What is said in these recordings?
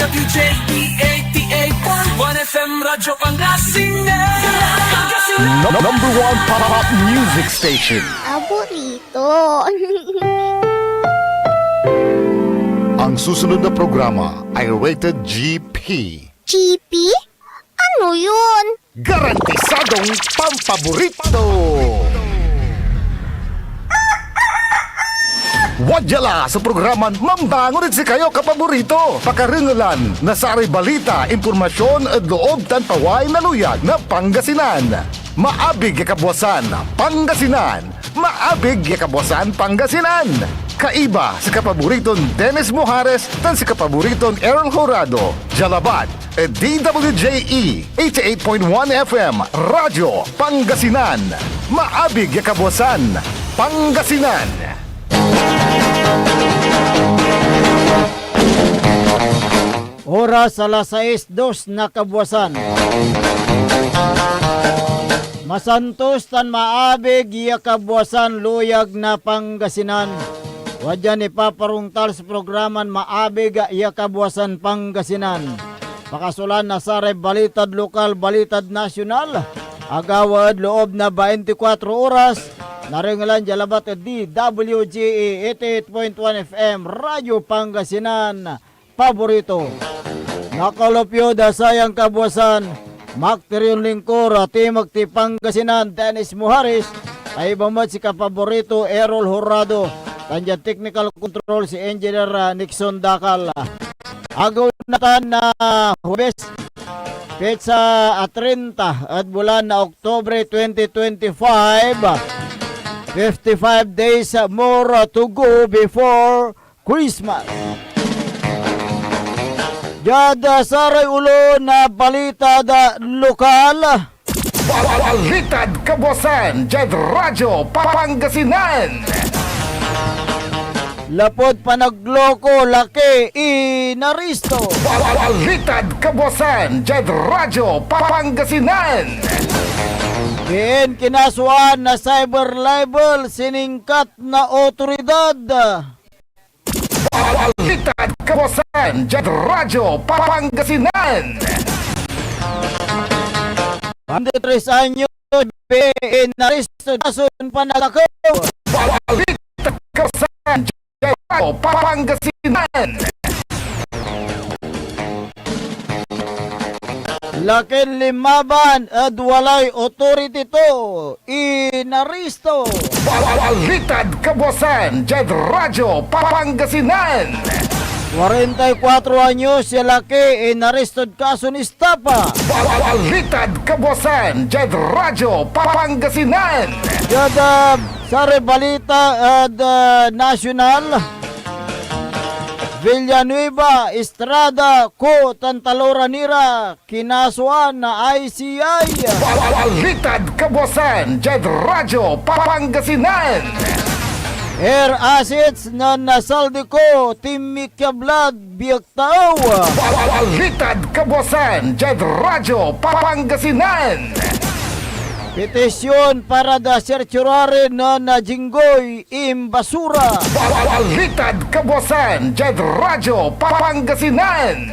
DWJE88.1 FM Radyo Pangasinan. Number one pop music station. Paborito. Ang susunod na programa ay rated GP. GP? Ano yun? Garantisadong pampaborito. Wadyala sa programan Mambangon si kayo kapaborito. Pakaringalan na sari balita, impormasyon at loob tan paway na luyag na Pangasinan. Maabig ya kabwasan Pangasinan. Maabig ya kabwasan Pangasinan. Kaiba sa kapaboriton Dennis Mojares tan si kapaboriton Errol Horado. Jalabat at DWJE 88.1 FM Radyo Pangasinan. Maabig ya kabwasan Pangasinan. Oras alas 6:02 na kabuwasan. Masantos tan maabig iya kabuwasan luyag na Pangasinan. Wadyan ipaparungtal sa programan maabig iya kabuwasan Pangasinan. Pakasulan na sa balitad lokal, balitad nasyonal. Agawad loob na 24 oras. Naringalan jalabat at DWJE 88.1 FM Radyo Pangasinan. Paborito. Nakalopyo da sayang kabuwasan. Makterion Lingkor at Timagti Pangasinan Dennis Mojares. Ay bamad si kapaborito Errol Horado. Tanya technical control si Engineer Nixon Dakal. Agaw natan na Huwes Petsa 30 at bulan na Oktobre 2025. 55 days more to go before Christmas. Jada saray ulo na balita da lokal. Balitad kabuwasan Jad Radyo Pangasinan. Lapod panagloko laki inaristo. Balitad kabuwasan Jad Radyo Pangasinan. Diin kinasuan na cyber libel siningkat na otoridad. Balitad kabuwasan Jad Radyo Pangasinan. 23 anyo inaristo nasun panagakaw. Balitad kabuwasan Jad Radyo Pangasinan. Lakin limaban at walay authority to inaristo. Balitad kabuwasan Jad Radyo Pangasinan. 44 anyos si laki inaristod kaso ni Stapa. Balitad kabuwasan Jad Radyo Pangasinan. Jada sa balita at national. Villanueva, Estrada, Co, Tantaloranira, kinasuan na ICI. Balitad kabuwasan Jad Radyo Pangasinan. Air assets na nasaldi ko, Timikablad, Biagtao. Balitad kabuwasan Jad Radyo Pangasinan. Petisyon para da serturare na najinggoy imbasura. Balitad kabuwasan Jad Radyo Pangasinan.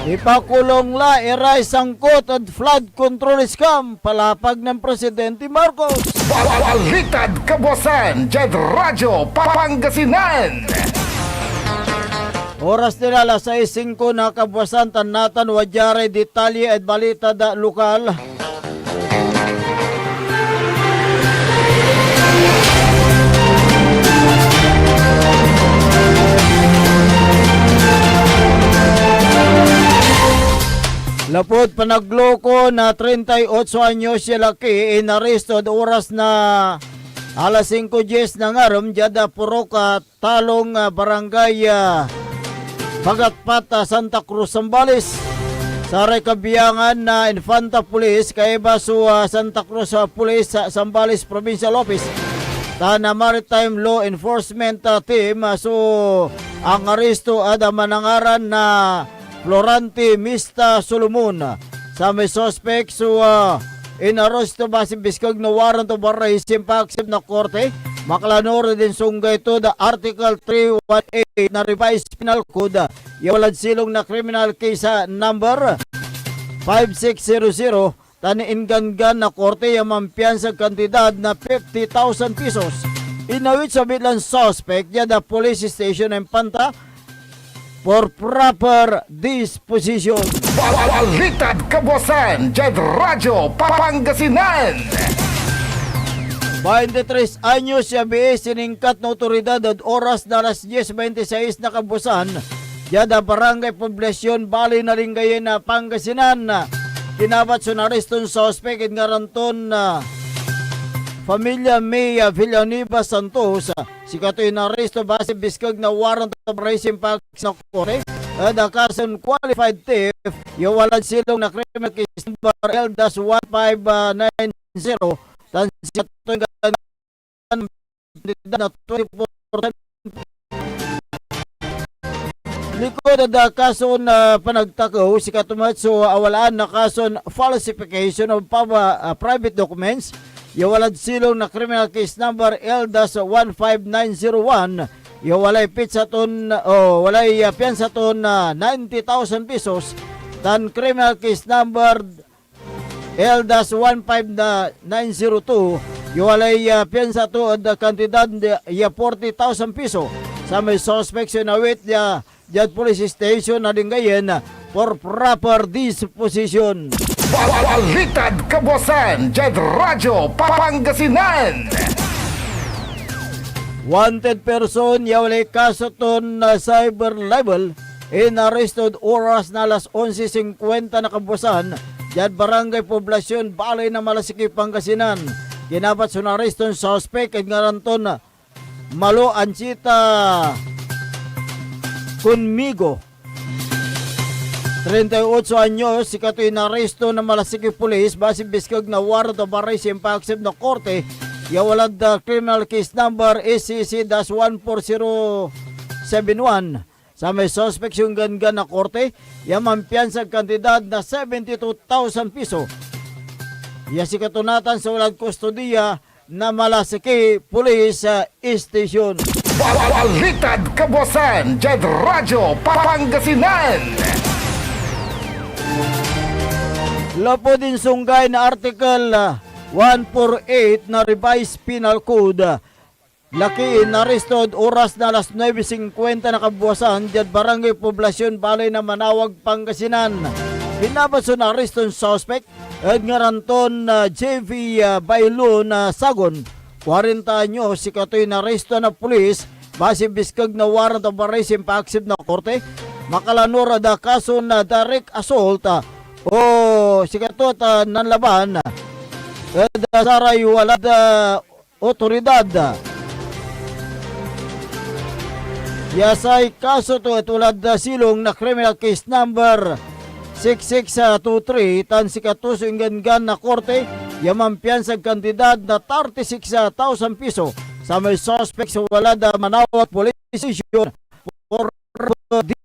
Ipakulong la iray sangkot at flood control scam palapag ng Presidente Marcos. Balitad kabuwasan Jad Radyo Pangasinan. Oras nila alas 6:05 na kabuwasan tanatan wadyare detalye at balita da lokal. Lapod panagloko na 38 anyos si laki inaresto oras na alas 5:10 ng aram jada Puroka talong barangay Pagatpata Santa Cruz Zambales. Saray kabiyangan na Infanta Police kay baso Santa Cruz Police sa Zambales Provincial Office. Tana Maritime Law Enforcement Team so ang aresto ada manangaran na Florante Mista Solomon. Sa may suspect so inarosto ba si Biskog na warrant of arrest paksip na korte Maklanor din sunggay to the Article 318 na Revised Penal Code. Yawalad silong na criminal case number 5600 taniingan-gan na korte yung mampiyansa kantidad na 50,000 pesos. Inawit sa bilang suspect ya the police station ng Panta for proper disposition. Balitad Kabuasan, Jed Radyo, Pangasinan. 23 anyos siya siningkat na otoridad at oras na alas 10:26 na Kabuasan. Yada barangay poblasyon bali na rin gayon na Pangasinan. Kinabat sa nareston suspect at ngaranton na Familia May Villanueva Santos. Si katoy naresto base biskag na warrant of arrest pag sa korte. Ada kason qualified theft. Yawalan silong na criminal case number L-1590. Tan si katoy na 24% likod da kaso na panagtakaw si katumatso awalaan na kason falsification of private documents. Yawalad silong na criminal case number L-15901. Yawalay pitsaton walay piansaton na 90,000 pesos. Tan criminal case number L-15902. Yawalay piansato at kantidad ya 40,000 peso. Sa may suspect sinawit ya Jad Police Station na Lingayen for proper disposition. Balitad Kabuasan, Jed Radyo, Pangasinan. Wanted person yawalay kaso ton na cyber level in arrested oras na alas 11:50 na Kabuasan. Jad barangay poblasyon balay na Malasiki, Pangasinan. Kinabat sa nareston suspect at ngaranton Malo Anchita Conmigo 38 anyos si katoy naresto ng Malasiki Police base biskag na warrant of arrest impaksib na korte. Yawalad criminal case number SCC-14071. Sa may suspect yung gangan na korte, yamampiyansa kantidad na 72,000 piso. Si katunatan sa walang kustodiya na Malasiki Police Station. Balitad Kabuasan, Jed Radyo, Pangasinan. Lapo din sunggay na Article 148 na Revised Penal Code. Laki inarestod oras na alas 9:50 na Kabuasan. Jad barangay poblasyon balay na Manawag, Pangasinan. Pinabaso na areston suspect at ngaranton JV Bailo na Sagon 40 anyos si katoy na resto na pulis base biskag na warrant of arrest impaksib na korte. Makalanora da kaso na direct assault o si katot nanlaban da saray walad otoridad. Yasay kaso to at walad silong na criminal case number 6623 tan si katuso inggan na korte yamampiyansa kantidad na 36,000 piso sa may suspect sa walad Manawag Police Station for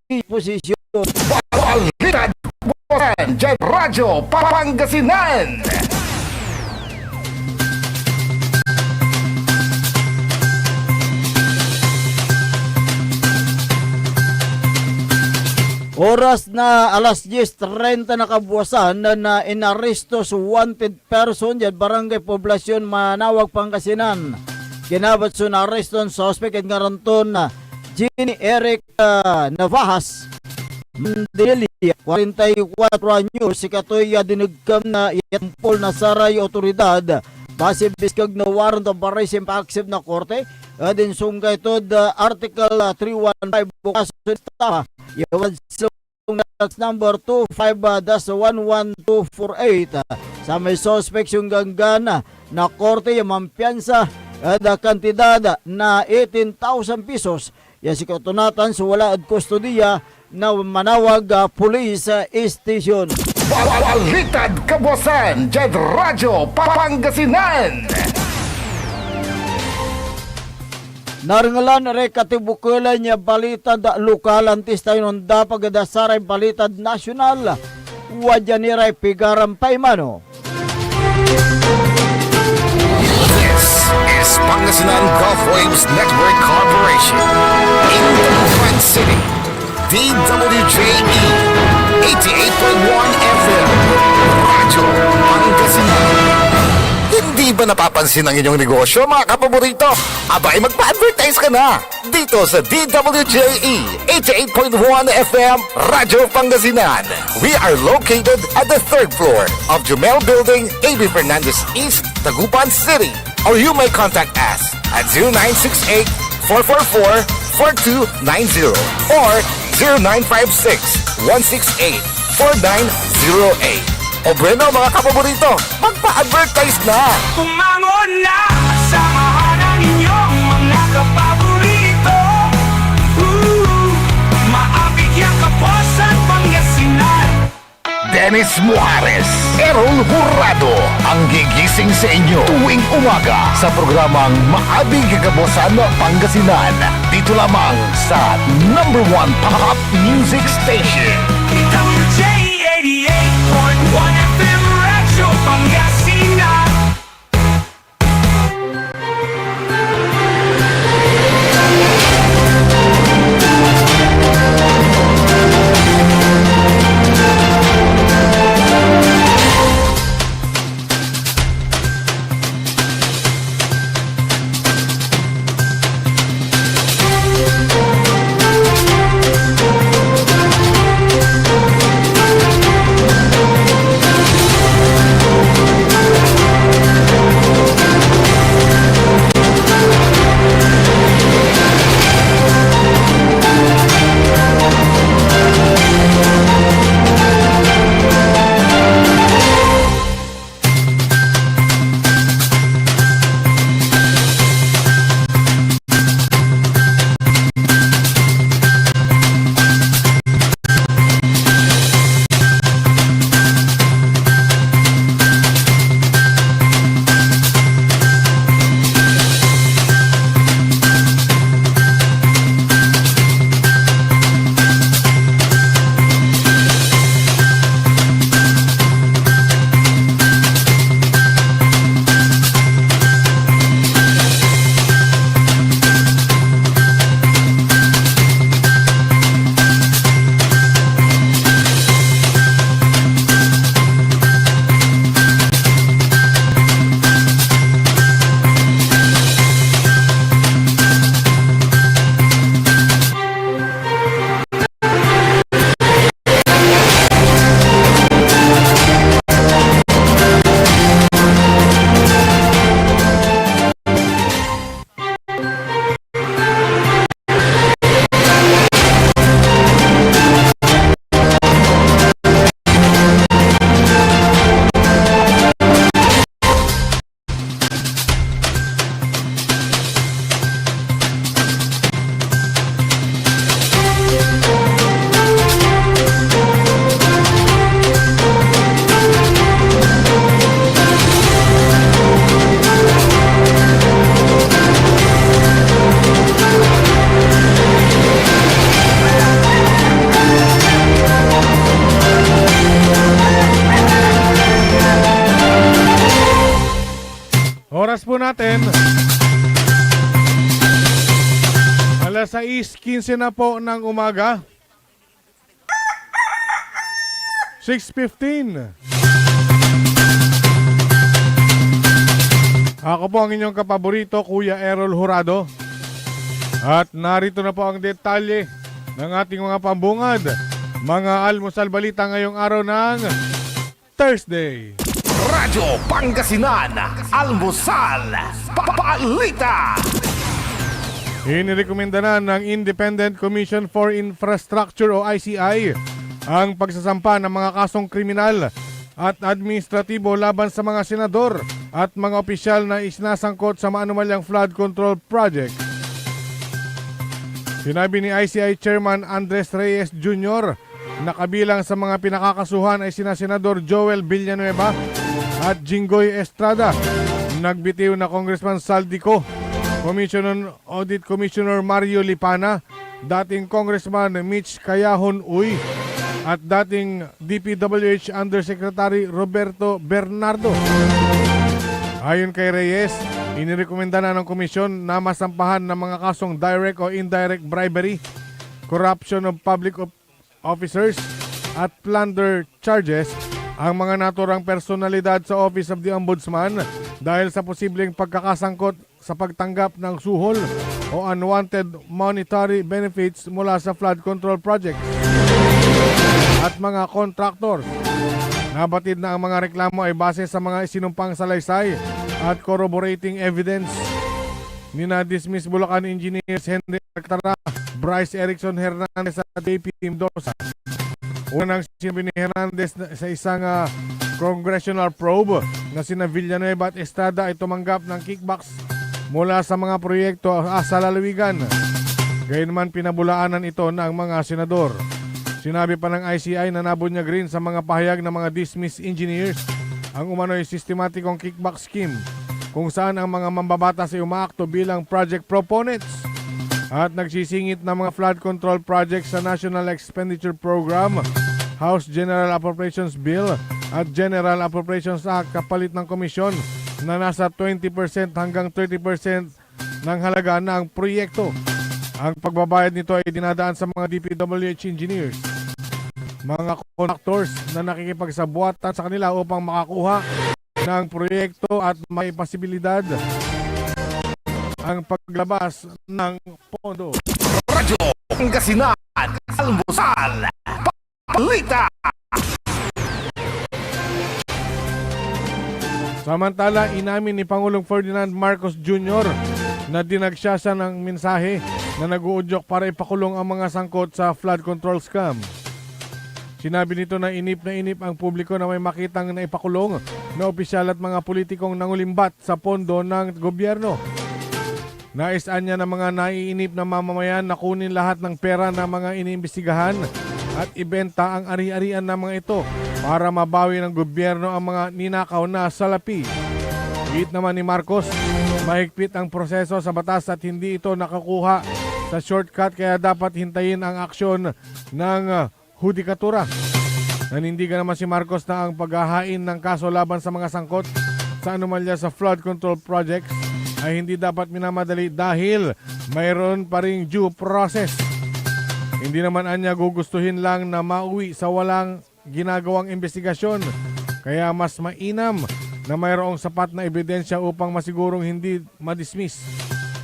disposition. Balitad Kabuasan, Jed Radyo, Pangasinan. Oras na alas 10:30 na Kabuasan na inaresto sa wanted person dyan barangay poblasyon Manawag, Pangasinan. Kinabat sa nareston suspect at ngaranton na Jenny Eric Navajas Mandelia 44 anyos si katoy dinugkam na itampol na saray otoridad base biskag na warrant of arrest impaksib na korte. Din sunggay to the Article 315 bukas Yawad silong number 25-11248 sa may suspect yung ganggana na korte yung mampiyansa at kantidad na 18,000 pesos. Si katunatan sa wala at kustodiya na Manawag Police Station. Balitad Kabuasan, Jed Radyo, Pangasinan. Naringalan re katibukulan niya balitad lokal antis tayo nung dapag dasaray balitad nasyonal. Wadjaniray pigaram paimano. This is Suarez, Pangasinan Gulf Waves Network Corporation. In Dagupan City, DWJE 88.1 FM, Radyo Pangasinan. Hindi ba napapansin ang inyong negosyo, mga kapaborito? Abay, magpa-advertise ka na dito sa DWJE 88.1 FM, Radyo Pangasinan. We are located at the 3rd floor of Jumel Building, A.B. Fernandez East, Dagupan City. Or you may contact us at 0968-444-4290 or 0956-168-4908. O bueno, mga kapaborito, magpa-advertise na! Kumangon na, samahan ang inyong mga kapaborito. Maabig yung Kapuasan, Pangasinan. Dennis Muarez, Errol Hurado, ang gigising sa inyo tuwing umaga sa programang Maabig Kabuasan Pangasinan. Dito lamang sa #1 Pop Music Station. DWJ 88.1 FM, Radyo Pangasinan. Oras po natin, alas 6:15 na po ng umaga. 6:15. Ako po ang inyong kapaborito, Kuya Errol Hurado. At narito na po ang detalye ng ating mga pambungad, mga almusal balita ngayong araw ng Thursday. Radyo Pangasinan, Almusal, Balita. Inirekomenda na ng Independent Commission for Infrastructure o ICI ang pagsasampa ng mga kasong kriminal at administratibo laban sa mga senador at mga opisyal na isinasangkot sa maanumalyang flood control project. Sinabi ni ICI Chairman Andres Reyes Jr. na kabilang sa mga pinakakasuhan ay sina Senador Joel Villanueva at Jinggoy Estrada. Nagbitiw na Congressman Saldico, Commissioner Audit Commissioner Mario Lipana, dating Congressman Mitch Kayahon Uy at dating DPWH Undersecretary Roberto Bernardo. Ayon kay Reyes, Inirekomenda na ng komisyon na masampahan ng mga kasong direct o indirect bribery, corruption of public officers at plunder charges ang mga naturang personalidad sa Office of the Ombudsman dahil sa posibleng pagkakasangkot sa pagtanggap ng suhol o unwanted monetary benefits mula sa flood control projects at mga contractors. Nabatid na ang mga reklamo ay base sa mga isinumpang salaysay at corroborating evidence ni na-dismiss Bulacan Engineers Henry Arctara, Bryce Erickson Hernandez at JP Mendoza. Unang sinabi ni Hernandez sa isang congressional probe na sina Villanueva at Estrada ay tumanggap ng kickbacks mula sa mga proyekto sa lalawigan. Gayunman pinabulaanan ito ng mga senador. Sinabi pa ng ICI na nabunyag rin sa mga pahayag ng mga dismissed engineers ang umano'y sistematikong kickback scheme kung saan ang mga mambabatas ay umaakto bilang project proponents at nagsisingit ng mga flood control projects sa National Expenditure Program, House General Appropriations Bill at General Appropriations Act kapalit ng komisyon na nasa 20% hanggang 30% ng halaga ng proyekto. Ang pagbabayad nito ay dinadaan sa mga DPWH engineers, mga contractors na nakikipagsabuatan sa kanila upang makakuha ng proyekto at may posibilidad ang paglabas ng pondo. Radyo Pangasinan, almusal, balita. Samantala, inamin ni Pangulong Ferdinand Marcos Jr. na dinagsya siya ng mensahe na nag-uudyok para ipakulong ang mga sangkot sa flood control scam. Sinabi nito na inip ang publiko na may makitang na ipakulong na opisyal at mga politikong nangulimbat sa pondo ng gobyerno. Naisaan niya ng mga naiinip na mamamayan na kunin lahat ng pera ng mga iniimbestigahan at ibenta ang ari-arian ng mga ito para mabawi ng gobyerno ang mga ninakaw na salapi. Git naman ni Marcos, mahigpit ang proseso sa batas at hindi ito nakakuha sa shortcut kaya dapat hintayin ang aksyon ng hudikatura. Nanindigan naman si Marcos na ang paghahain ng kaso laban sa mga sangkot sa anomalya sa flood control projects ay hindi dapat minamadali dahil mayroon pa ring due process. Hindi naman anya gugustuhin lang na mauwi sa walang ginagawang investigasyon. Kaya mas mainam na mayroong sapat na ebidensya upang masigurong hindi madismiss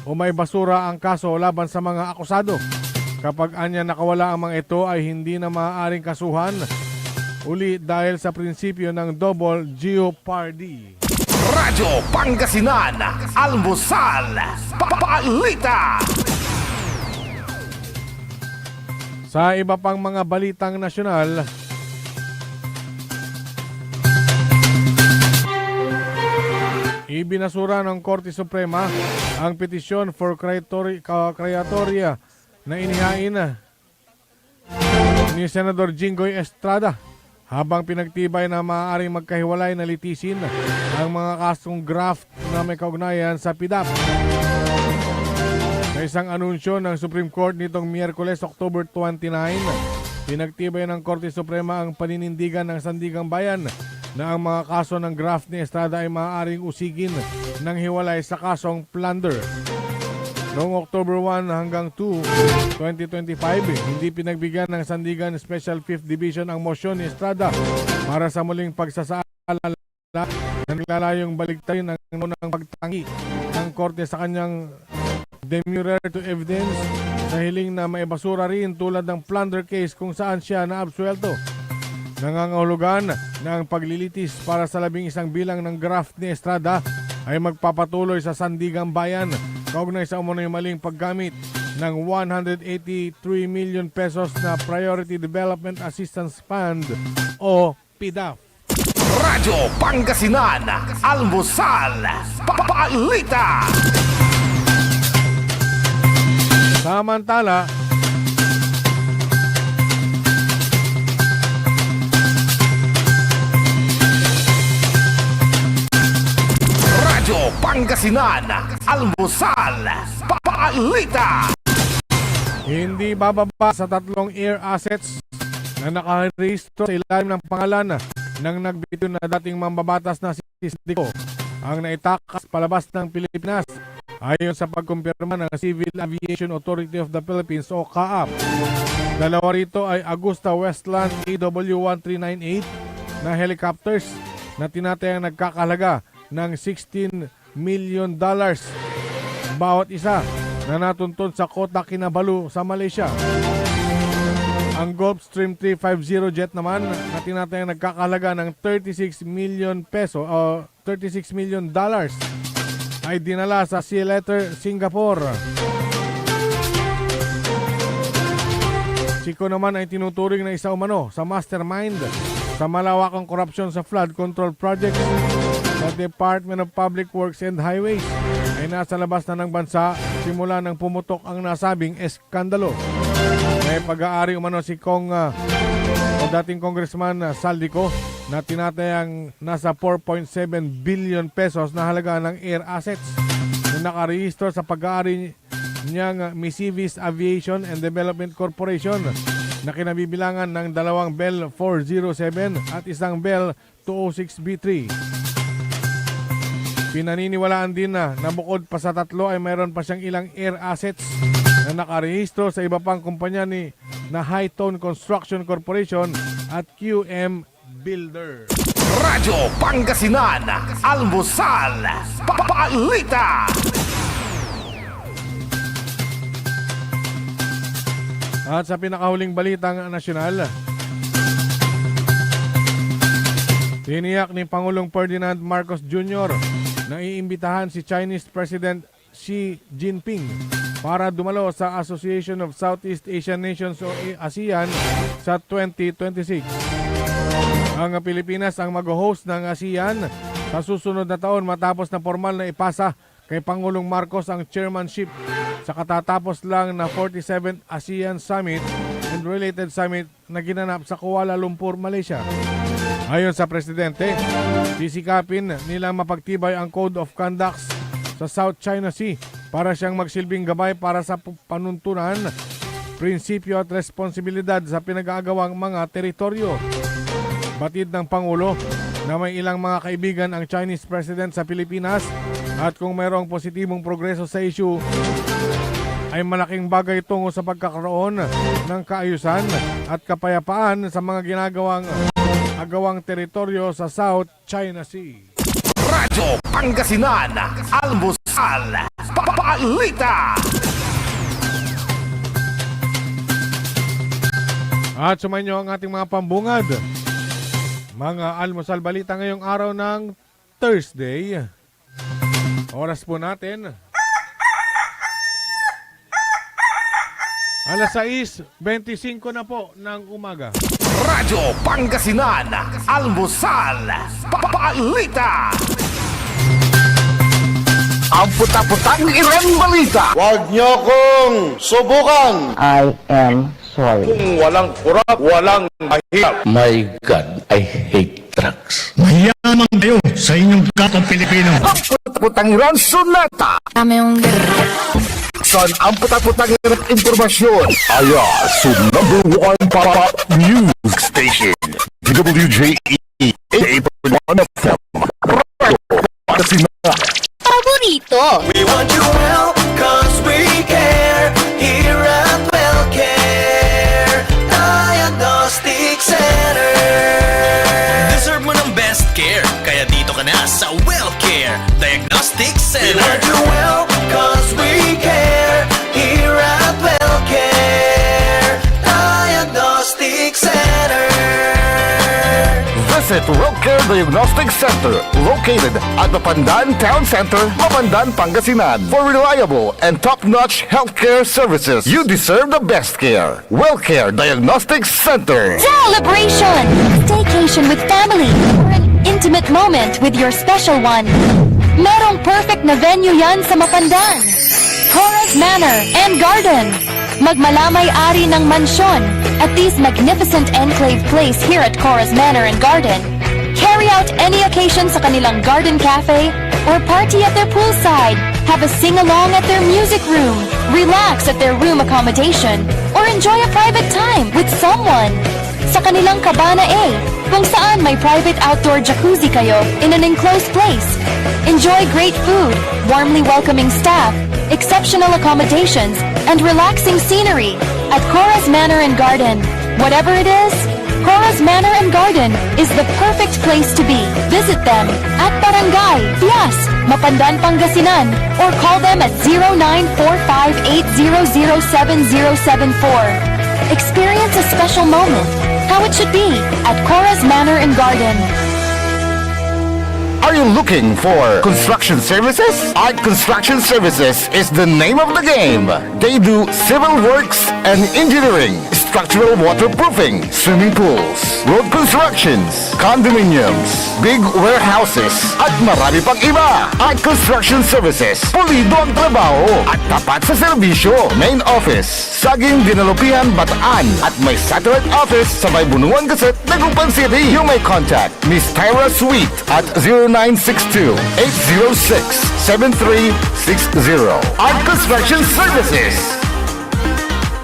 o may basura ang kaso laban sa mga akusado. Kapag anya nakawala ang mga ito ay hindi na maaaring kasuhan uli dahil sa prinsipyo ng double jeopardy. Radyo Pangasinan, almusal, balita. Sa iba pang mga balitang nasyonal, ibinasura ng Korte Suprema ang petisyon for creatoria na inihain ni Senador Jinggoy Estrada habang pinagtibay na maaaring magkahiwalay na litisin ang mga kasong graft na may kaugnayan sa PDAP. Sa isang anunsyo ng Supreme Court nitong Miyerkules, October 29, pinagtibay ng Korte Suprema ang paninindigan ng Sandigang Bayan na ang mga kaso ng graft ni Estrada ay maaaring usigin ng hiwalay sa kasong plunder. Noong October 1 hanggang 2, 2025, hindi pinagbigyan ng Sandigan Special 5th Division ang motion ni Estrada para sa muling pagsasaala na naglalayong baligtarin ang unang pagtangi ng korte sa kanyang demurrer to evidence sa hiling na maibasura rin tulad ng plunder case kung saan siya naabsuelto. Nangangahulugan na ang paglilitis para sa 11 bilang ng graft ni Estrada ay magpapatuloy sa Sandigang Bayan kaugnay sa umano'y maling paggamit ng 183 million pesos na Priority Development Assistance Fund o PDAF. Radyo Pangasinan, almusal, balita. Samantala, Radyo Pangasinan, almusal, balita. hindi bababa sa 3 air assets na nakarehistro sa ilalim ng pangalan ng nagbitiw na dating mambabatas na si Dico. ang naitakas palabas ng Pilipinas ayon sa pagkumpirma ng Civil Aviation Authority of the Philippines o CAAP. Dalawa rito ay Augusta Westland AW1398 na helicopters na tinatayang nagkakahalaga ng $16 million bawat isa na natuntun sa Kota Kinabalu sa Malaysia. Ang Gulfstream 350 jet naman na tinatayang nagkakahalaga ng 36 million peso o $36 million ay dinala sa Sea Letter, Singapore. Chico naman ay tinuturing na isa umano sa mastermind sa malawakang korupsyon sa flood control project sa Department of Public Works and Highways ay nasa labas na ng bansa simula nang pumutok ang nasabing eskandalo. May pag-aari umano si Kong o dating Congressman Saldico na tinatayang nasa 4.7 billion pesos na halaga ng air assets na nakarehistro sa pag-aari niyang Misivis Aviation and Development Corporation na kinabibilangan ng dalawang Bell 407 at isang Bell 206B3. Pinaniniwalaan din na bukod pa sa tatlo ay mayroon pa siyang ilang air assets na nakarehistro sa iba pang kumpanya na High Tone Construction Corporation at QM Builder. Radyo Pangasinan, Almusal, Balita. At sa pinakahuling balitang nasyonal, tiniyak ni Pangulong Ferdinand Marcos Jr. na iimbitahan si Chinese President Xi Jinping para dumalo sa Association of Southeast Asian Nations o ASEAN sa 2026. Ang Pilipinas ang mag-host ng ASEAN sa susunod na taon matapos na formal na ipasa kay Pangulong Marcos ang chairmanship sa katatapos lang na 47th ASEAN Summit and related summit na ginanap sa Kuala Lumpur, Malaysia. Ayon sa Presidente, sisikapin nilang mapagtibay ang Code of Conduct sa South China Sea para siyang magsilbing gabay para sa panuntunan, prinsipyo at responsibilidad sa pinag-aagawang mga teritoryo. Batid ng Pangulo na may ilang mga kaibigan ang Chinese President sa Pilipinas at kung mayroong positibong progreso sa issue, ay malaking bagay tungo sa pagkakaroon ng kaayusan at kapayapaan sa mga ginagawang agawang teritoryo sa South China Sea. Radyo Pangasinan, Almusal, Balita. At sumainyo ang ating mga pambungad. Mga Almusal Balita ngayong araw ng Thursday. Oras po natin 6:25 na po ng umaga. Radyo Pangasinan, Almusal, Balita. Ang puta-putang Iran Balita. Huwag niyo kong subukan. I am sorry. Kung walang kurap, walang mahirap. My God, I hate drugs. Mayaman kayo sa inyong kapwa Pilipino. Ang puta-putang Iran Sunata. Son, ang puta-putang Iran Impormasyon. Aya, so #1 para news station. DWJE 88.1 FM. Radyo Pangasinan. Paborito. We want you well, cause we care. Here at WellCare Diagnostic Center. Deserve mo ng best care, kaya dito ka na sa WellCare Diagnostic Center. We want you well, cause we care. Here at WellCare Diagnostic Center. Visit WellCare Diagnostic Center, located at Mapandan Town Center, Mapandan, Pangasinan. For reliable and top-notch healthcare services, you deserve the best care. WellCare Diagnostic Center. Celebration! Staycation with family or an intimate moment with your special one. Merong perfect na venue yan sa Mapandan. Coraz Manor and Garden. Magmalamay-ari ng mansyon at this magnificent enclave place here at Coraz Manor and Garden. Carry out any occasion sa kanilang garden cafe or party at their poolside. Have a sing-along at their music room. Relax at their room accommodation or enjoy a private time with someone. sa kanilang Cabana A, kung saan may private outdoor jacuzzi kayo in an enclosed place. Enjoy great food, warmly welcoming staff, exceptional accommodations, and relaxing scenery at Cora's Manor and Garden. Whatever it is, Cora's Manor and Garden is the perfect place to be. Visit them at Barangay Pias, Mapandan, Pangasinan, or call them at 0945-800-7074. Experience a special moment, how it should be at Cora's Manor and Garden. Are you looking for construction services? Art Construction Services is the name of the game. They do civil works and engineering, structural waterproofing, swimming pools, road constructions, condominiums, big warehouses, at marami pang iba. Art Construction Services, pulido ang trabaho at tapat sa serbisyo. Main office, Saging Dinalupihan, Bataan, at may satellite office sa may Bunuan Gazette, Dagupan City. You may contact Miss Tyra Sweet at 0962-806-7360. Art Construction Services.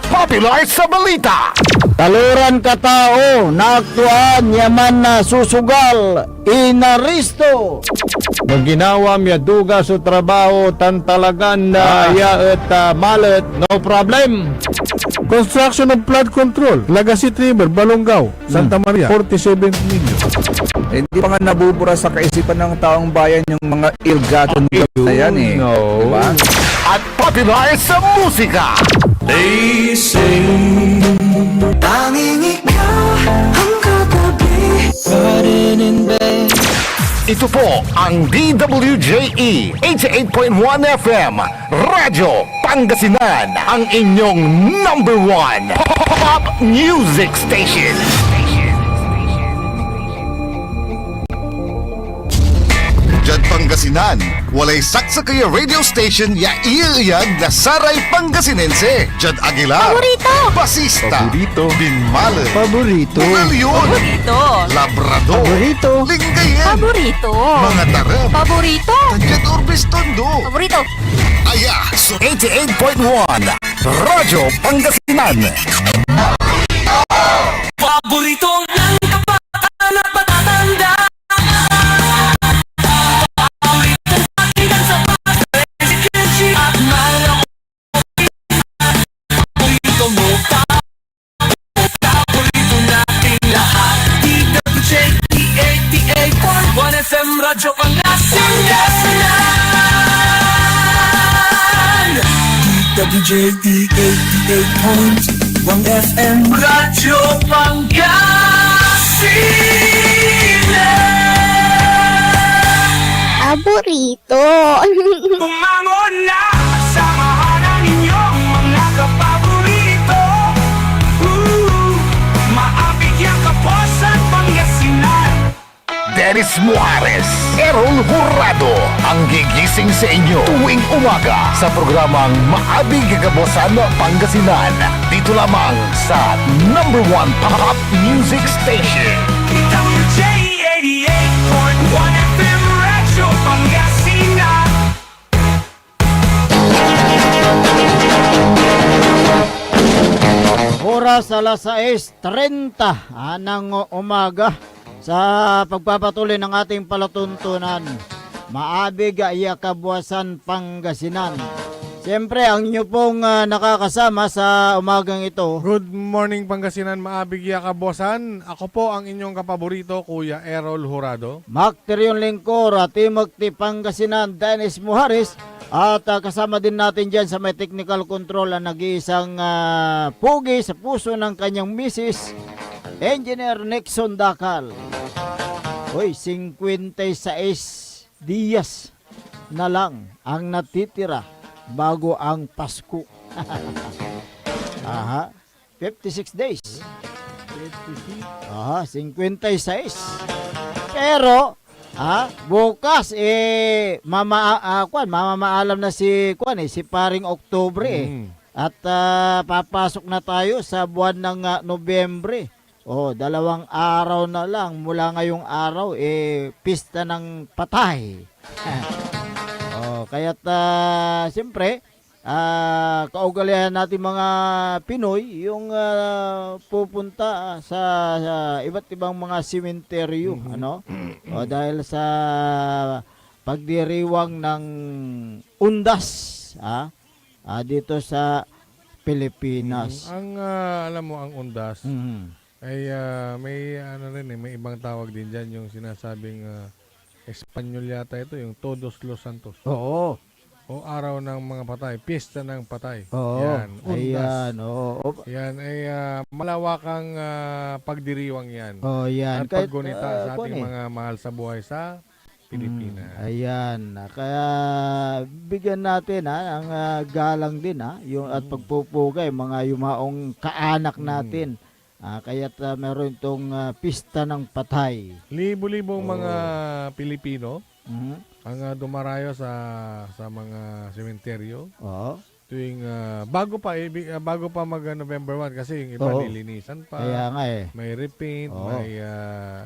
Popular sa balita. Taluran katao, naaktuan, yaman na susugal, inaristo. Maginawa miya duga sa trabaho, tan talagan na yaet malet, no problem. Construction of flood control, Lagasit River, Balongaw, Santa Maria, 47 million. Hindi pa nga nabubura sa kaisipan ng taong bayan yung mga ill-gotten wealth na yan eh. No. Diba? At popular sa musika. They say tanging ikaw ang katabi pa rin in bed. Ito po ang DWJE 88.1 FM Radyo Pangasinan, ang inyong number one pop music station. Jad Pangasinan, walay saksa kaya radio station ya iiyag na saray Pangasinense. Jad Aguilar, Paborito! Basista, Paborito, Binmale, Paborito. Bugalyon, Paborito! Labrador, Paborito. Lingayen, Paborito! mga tarap, Paborito! Jad Orbis Tondo. Paborito! Aya, so 88.1 Radyo Pangasinan. Paborito ng kabataan at matatanda. Paborito patigan sa presidency at malang. Paborito mo pa. Paborito natin lahat. DWJ 88.1 FM Radyo Pangasinan. DWJ 88.1 FM Radyo Pangasinan. Paborito! Bumangon na, samahan ang inyong mga kapaborito. Maabigyan kapusan Pangasinan. Dennis Muarez, Errol Jurado, ang gigising sa inyo tuwing umaga sa programang Maabig Kagabosan Pangasinan. Dito lamang sa number one pop music station. DWJ 88.1 FM Radyo Pangasinan. Oras alas 6:30 ng umaga sa pagpapatuloy ng ating palatuntunan. Maabig iya kabuwasan Pangasinan. Siyempre, ang inyo pong nakakasama sa umagang ito. Good morning Pangasinan, maabig ya kabosan. Ako po ang inyong kapaborito, Kuya Errol Jurado. Mac Terion Lingkor, Timothy Pangasinan, Dennis Muharis. At kasama din natin dyan sa may technical control ang nag-iisang pugi sa puso ng kanyang misis, Engineer Nixon Dakal. Hoy, 56 dias na lang ang natitira bago ang Pasko. Aha, 56 days. Aha, 56. Pero bukas mamamaalam na si si paring Oktubre at papasok na tayo sa buwan ng Nobyembre. Oh, 2 araw na lang mula ngayong araw pista ng patay. Oh, kaya't siyempre kaugalian natin mga Pinoy yung pupunta sa iba't ibang mga sementeryo, ano? O dahil sa pagdiriwang ng undas, dito sa Pilipinas. Ang alam mo ang undas Mhm. ay may ano rin may ibang tawag din diyan yung sinasabing Espanyol yata ito yung Todos los Santos. Oo. O araw ng mga patay, piyesta ng patay. Oo. Yan, undas. Ayan, oo. Yan ay malawakang pagdiriwang yan. Oh, yan. At paggunita sa kuwan ating mga mahal sa buhay sa Pilipinas. Ayan. Kaya bigyan natin ang galang din yung at pagpupugay mga yumaong kaanak natin. Kaya't meron itong pista ng patay. Libo-libong mga Pilipino Mhm. ang dumarayo sa mga sementeryo Oo. tuwing bago pa mag November 1 kasi yung iba Oo. nilinisan pa. Kaya nga May repaint, Oo. may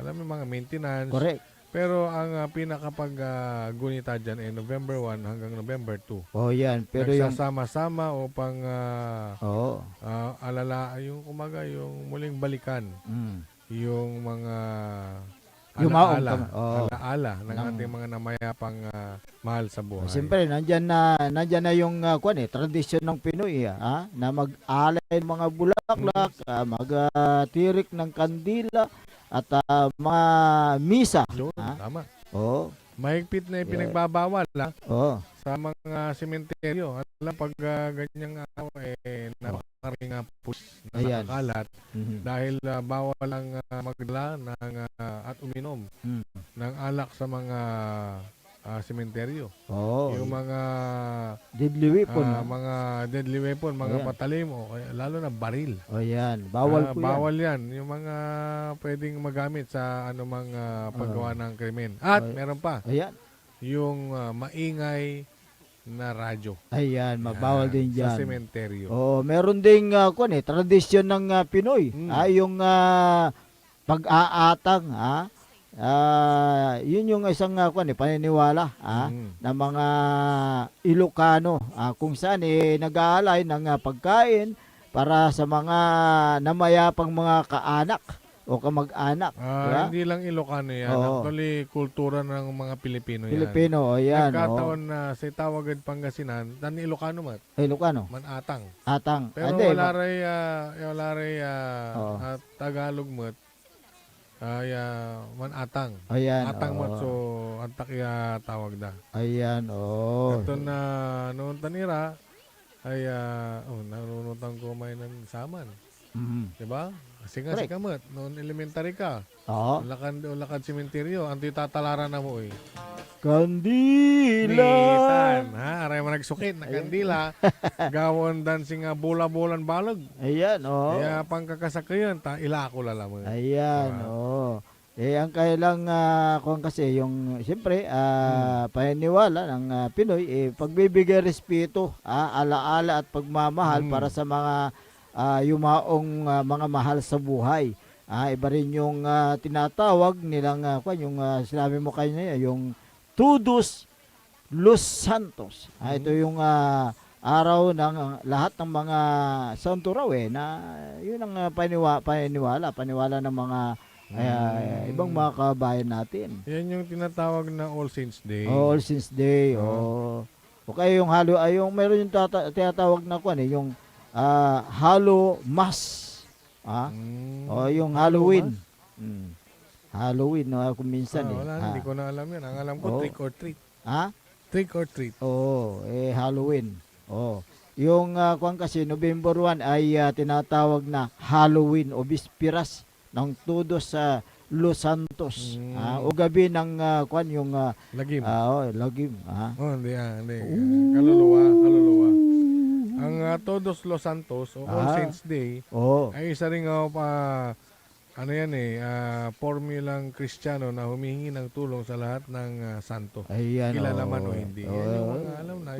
alam mo mga maintenance. Correct. Pero ang pinakapag gunita dyan ay November 1 hanggang November 2. Oh, yan. Pero yung Nagsasama-sama upang Oo. alala yung kumaga yung muling balikan Mm. yung mga Yumaong alaala, oo. alaala ng ating mga namayapang mahal sa buhay. Siyempre, nandyan na yung tradisyon ng Pinoy na mag-alay ng mga bulaklak, mag-tirik ng kandila, at mga misa. Yun, tama. Oo. Mahigpit na ipinagbabawal Oo. sa mga sementeryo. Alam pag ganyang araw napakaraming pulis na Ayan. nakakalat Mhm. dahil bawal ang magdala at uminom Mm. ng alak sa mga sementeryo. Oo. Yung mga Deadly weapon. mga deadly weapon, mga Ayan. patalim o lalo na baril. O yan. Bawal po yan. Bawal yan. Yung mga pwedeng magamit sa anumang paggawa ng krimen. At meron pa, Ayan. yung maingay na radyo. Ayan. Magbawal din Sa dyan. sementeryo. Oo. Meron ding tradisyon ng Pinoy. Yung pag-aatang. Yun yung isang paniniwala ng mga Ilocano kung saan nag-aalay ng pagkain para sa mga namayapang mga kaanak o kamag-anak. Diba? Hindi lang Ilocano yan. Oo. Actually, kultura ng mga Pilipino yan. Pilipino, ayan. Nagkataon na sa Tawagan Pangasinan, tan Ilocano Ilocano. manatang. Atang. Pero Ande, wala rin Oo. Tagalog mo ay manatang. Ayan. Atang mo oo. so antak ya tawag da. Ayan. Oh. Ito na noon tanira ay nanunutan ko may ng saman. Mhm. Di ba? Kasi nga Correct. si Kamot, noon elementary ka, Oo. lakad sementeryo, ang tatalaran na mo Kandila. Nitan, aray mo nagsukit na kandila, gawon dancing bola-bolan balag. Ayan. Oh. Kaya pangkakasakayan, ilako lalaman. Ayan, Diba? oo. Ang kailang kung kasi yung siyempre paniniwala ng Pinoy pagbibigay respeto, alaala at pagmamahal para sa mga yumaong mga mahal sa buhay. Iba rin yung tinatawag nilang yung sinabi mo kanina yung Todos los Santos. Ito yung araw ng lahat ng mga santo raw na yun ang paniwala ng mga ibang mga kabayan natin. Yan yung tinatawag na All Saints Day. All Saints Day. O kaya yung yung meron yung tinatawag na yung Halo Mass. O yung Halloween. Halloween kung minsan Wala, hindi ko na alam yan. Ang alam ko, trick or treat. Trick or treat. Halloween. Yung kung kasi November 1 ay tinatawag na Halloween o Bispiras ng Todos sa Los Santos. O gabi ng yung Lagim. lagim. Hindi. Kaluluwa. Ang Todos los Santos o All Saints Day ay isa rin formulang Kristiyano na humihingi ng tulong sa lahat ng santo. Ayan, Kilala man o hindi. Yan yung mga alam na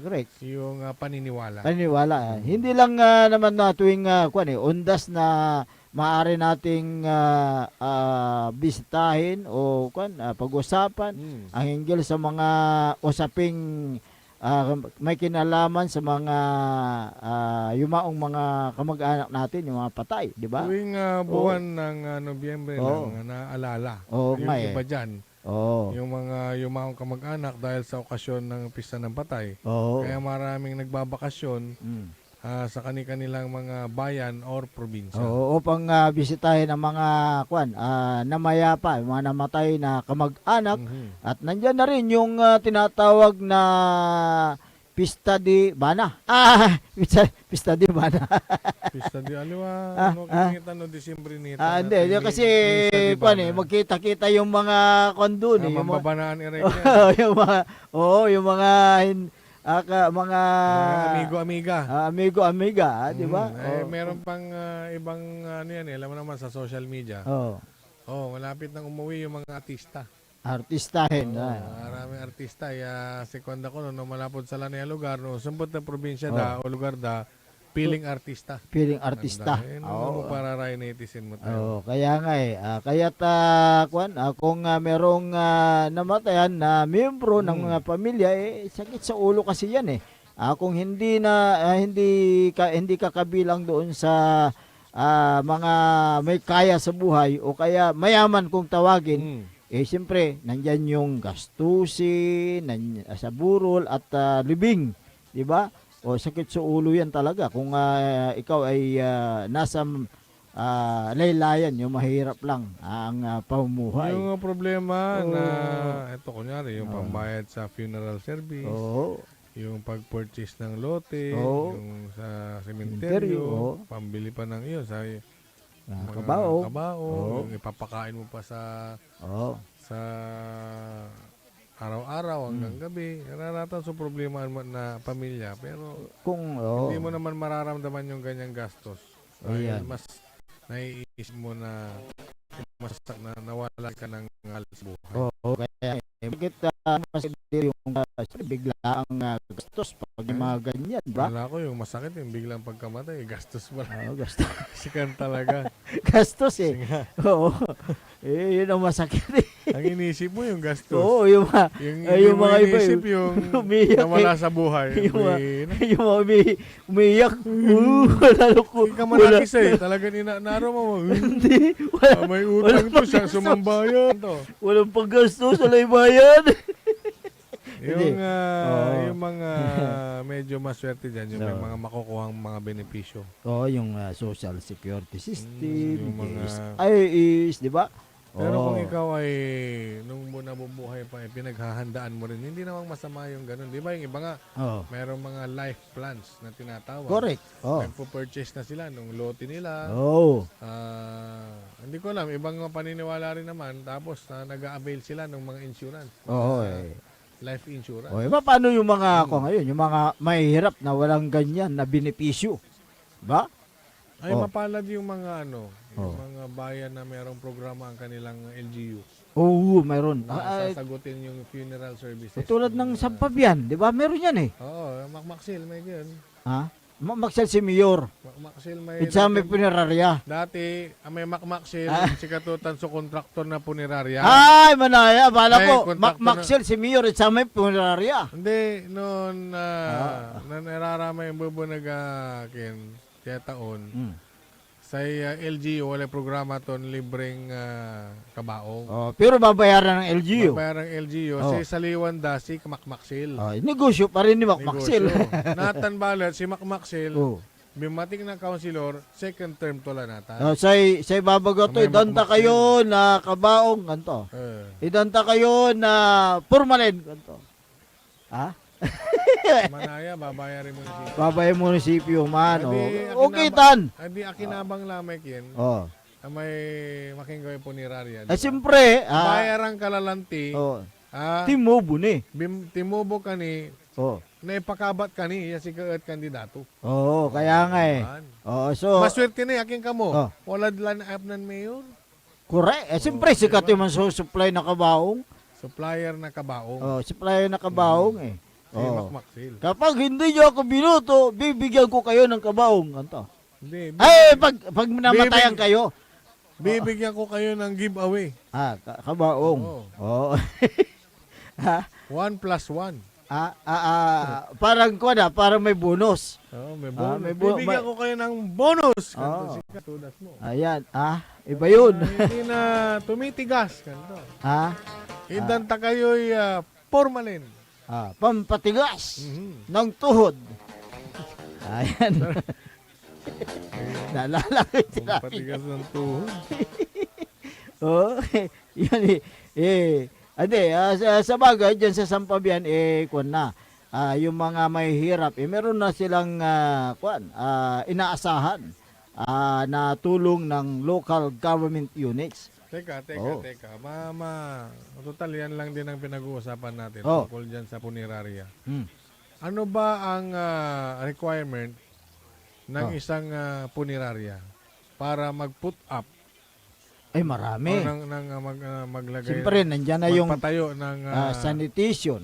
correct. yung paniniwala. Paniniwala. Hindi lang naman na tuwing undas na maaari nating bisitahin o pag-usapan ang hinggil sa mga usaping may kinalaman sa mga yumaong mga kamag-anak natin, yung mga patay, di ba? Tuwing buwan ng Nobyembre Oo. lang naalala. Oo Yung nga eh. iba dyan, Oo. yung mga yumaong kamag-anak dahil sa okasyon ng pista ng patay. Oo. Kaya maraming nagbabakasyon Mm. sa kanilang mga bayan or probinsya. Oo, upang bisitahin ang mga namayapa, yung mga namatay na kamag-anak. Mhm. At nandyan na rin yung tinatawag na Pista di Bana. Pista di Bana. Pista di Aliwa, kinita no Disyembre nito. Hindi, kasi magkita-kita yung mga kondun. Yung mga, Mambabanaan i-record. yung mga mga Amigo-amiga. amigo-amiga, di ba? Meron pang ibang yan alam mo naman sa social media. Malapit nang umuwi yung mga artista. Artistahin. Maraming artista. Sekonda ko no malapod sa lanaya lugar, no sumpot na probinsya o lugar piling artista. Piling artista. No para ray netizen mo tayo. Kaya nga kaya't kung merong namatayan na miyembro ng mga pamilya, sakit sa ulo kasi yan kung hindi ka kabilang doon sa mga may kaya sa buhay o kaya mayaman kung tawagin, siyempre nandyan yung gastusin sa burol at libing, di ba? O sakit sa ulo yan talaga kung ikaw ay nasa laylayan, yung mahirap lang ang pamumuhay. Yung problema na ito kunyari yung pambayad sa funeral service, yung pag-purchase ng lote, yung sa sementeryo, pambili pa ng iyo sa mga kabao, yung ipapakain mo pa sa araw-araw hanggang gabi, nararatan sa problema na pamilya, pero kung hindi mo naman mararamdaman yung ganyang gastos, mas naiisip mo na nawala ka ng halos buhay. Kaya bakit mas yung bigla ang gastos pag yung mga ganyan, ba? Wala ko yung masakit yung biglang pagkamatay, gastos mo lang. Gastos. Sikan talaga. Gastos Oo. Yun ang masakit Ang inisip mo yung gastos. Oo, yung mga iba inisip yung nawala sa buhay. Yung mga umiiyak. Lalo ko. Hindi ka manakisa talagang inanaro mo. Hindi. May utang to siya, sumambayan to. Walang paggastos, walay bayan. Yung mga medyo maswerte dyan, yung may mga makukuhang mga benepisyo. Yung social security system, yung mga IAS, di ba? Pero kung ikaw ay nung nabubuhay pa, pinaghahandaan mo rin, hindi namang masama yung ganun. Di ba yung iba nga, mayroong mga life plans na tinatawag. Correct. Nagpo-purchase na sila nung lote nila. Hindi ko alam, ibang paniniwala rin naman, tapos nag-a-avail sila ng mga insurance. Life insurance. Paano yung mga ngayon, yung mga mahihirap na walang ganyan na benepisyo? Ba? Ay mapalad yung mga yung mga bayan na mayroong programa ang kanilang LGU. Mayroon. Sasagutin yung funeral services. Tulad ng Sampabian, di ba? Meron yan Makmaksil may yun. Makmaksil si Mayor. Makmaksil may... Itsa may punerarya. Dati, may makmaksil, si katutan sa kontraktor na punerarya. Ay, manaya. Bala ko, makmaksil si Mayor, itsa may punerarya. Hindi, noon nararama yung bubunag kaya taon, sa LGU, wala programa ton libreng kabaong. Pero babayaran ng LGU. Babayaran ng LGU. Si Saliwanda, si Makmaksil. Negosyo pa rin ni Makmaksil. Nathan Balat, si Makmaksil, bimating na councilor, second term to lang nata. Say babago to, idanta kayo na kabaong, ganto. Idanta kayo na permanent, ganto. Manaya, babayarin mo munisipyo. Babayarin mo munisipyo, man. Tan. Hindi, akinabang lamay kin. May makinggoy punerarya. Siyempre. Bayarang kalalanti. Timubo ni. Timubo ka ni. Naipakabat ka ni. Si kaat kandidato. Kaya nga so, maswerte ni, aking kamo. Wala lang apnan mayor. Correct. Siyempre, sikat yung supply na kabaong. Supplier na kabaong. Supplier na kabaong Makmaksil. Kapag hindi nyo ako binuto, bibigyan ko kayo ng kabaong. Ganto. Hindi. Pag namatayan kayo. Bibigyan ko kayo ng giveaway. Kabaong. 1+1. Parang ko na, parang may bonus. Oh, may Ah, bonus. may bo- Bibigyan may- ko kayo ng bonus. Kanto Oh. si katudas mo. Ayan, iba yun. Hindi na tumitigas. Kanto. ha? Idanta kayo'y formalin. Pampatigas Mhm. ng tuhod. Ayan. Naalala ko yung sinabi. Patigas ng tuhod. Oo. Yan sa bagay, dyan sa Sampabian, kwan na. Yung mga may hirap, meron na silang inaasahan na tulong ng local government units. Teka. Oh. Total yan lang din ang pinag-uusapan natin Oh. tungkol dyan sa punerarya. Hmm. Ano ba ang requirement ng Oh. isang punerarya para mag-put up o Marami. maglagay, Siyempre, nandyan na yung magpatayo ng sanitation.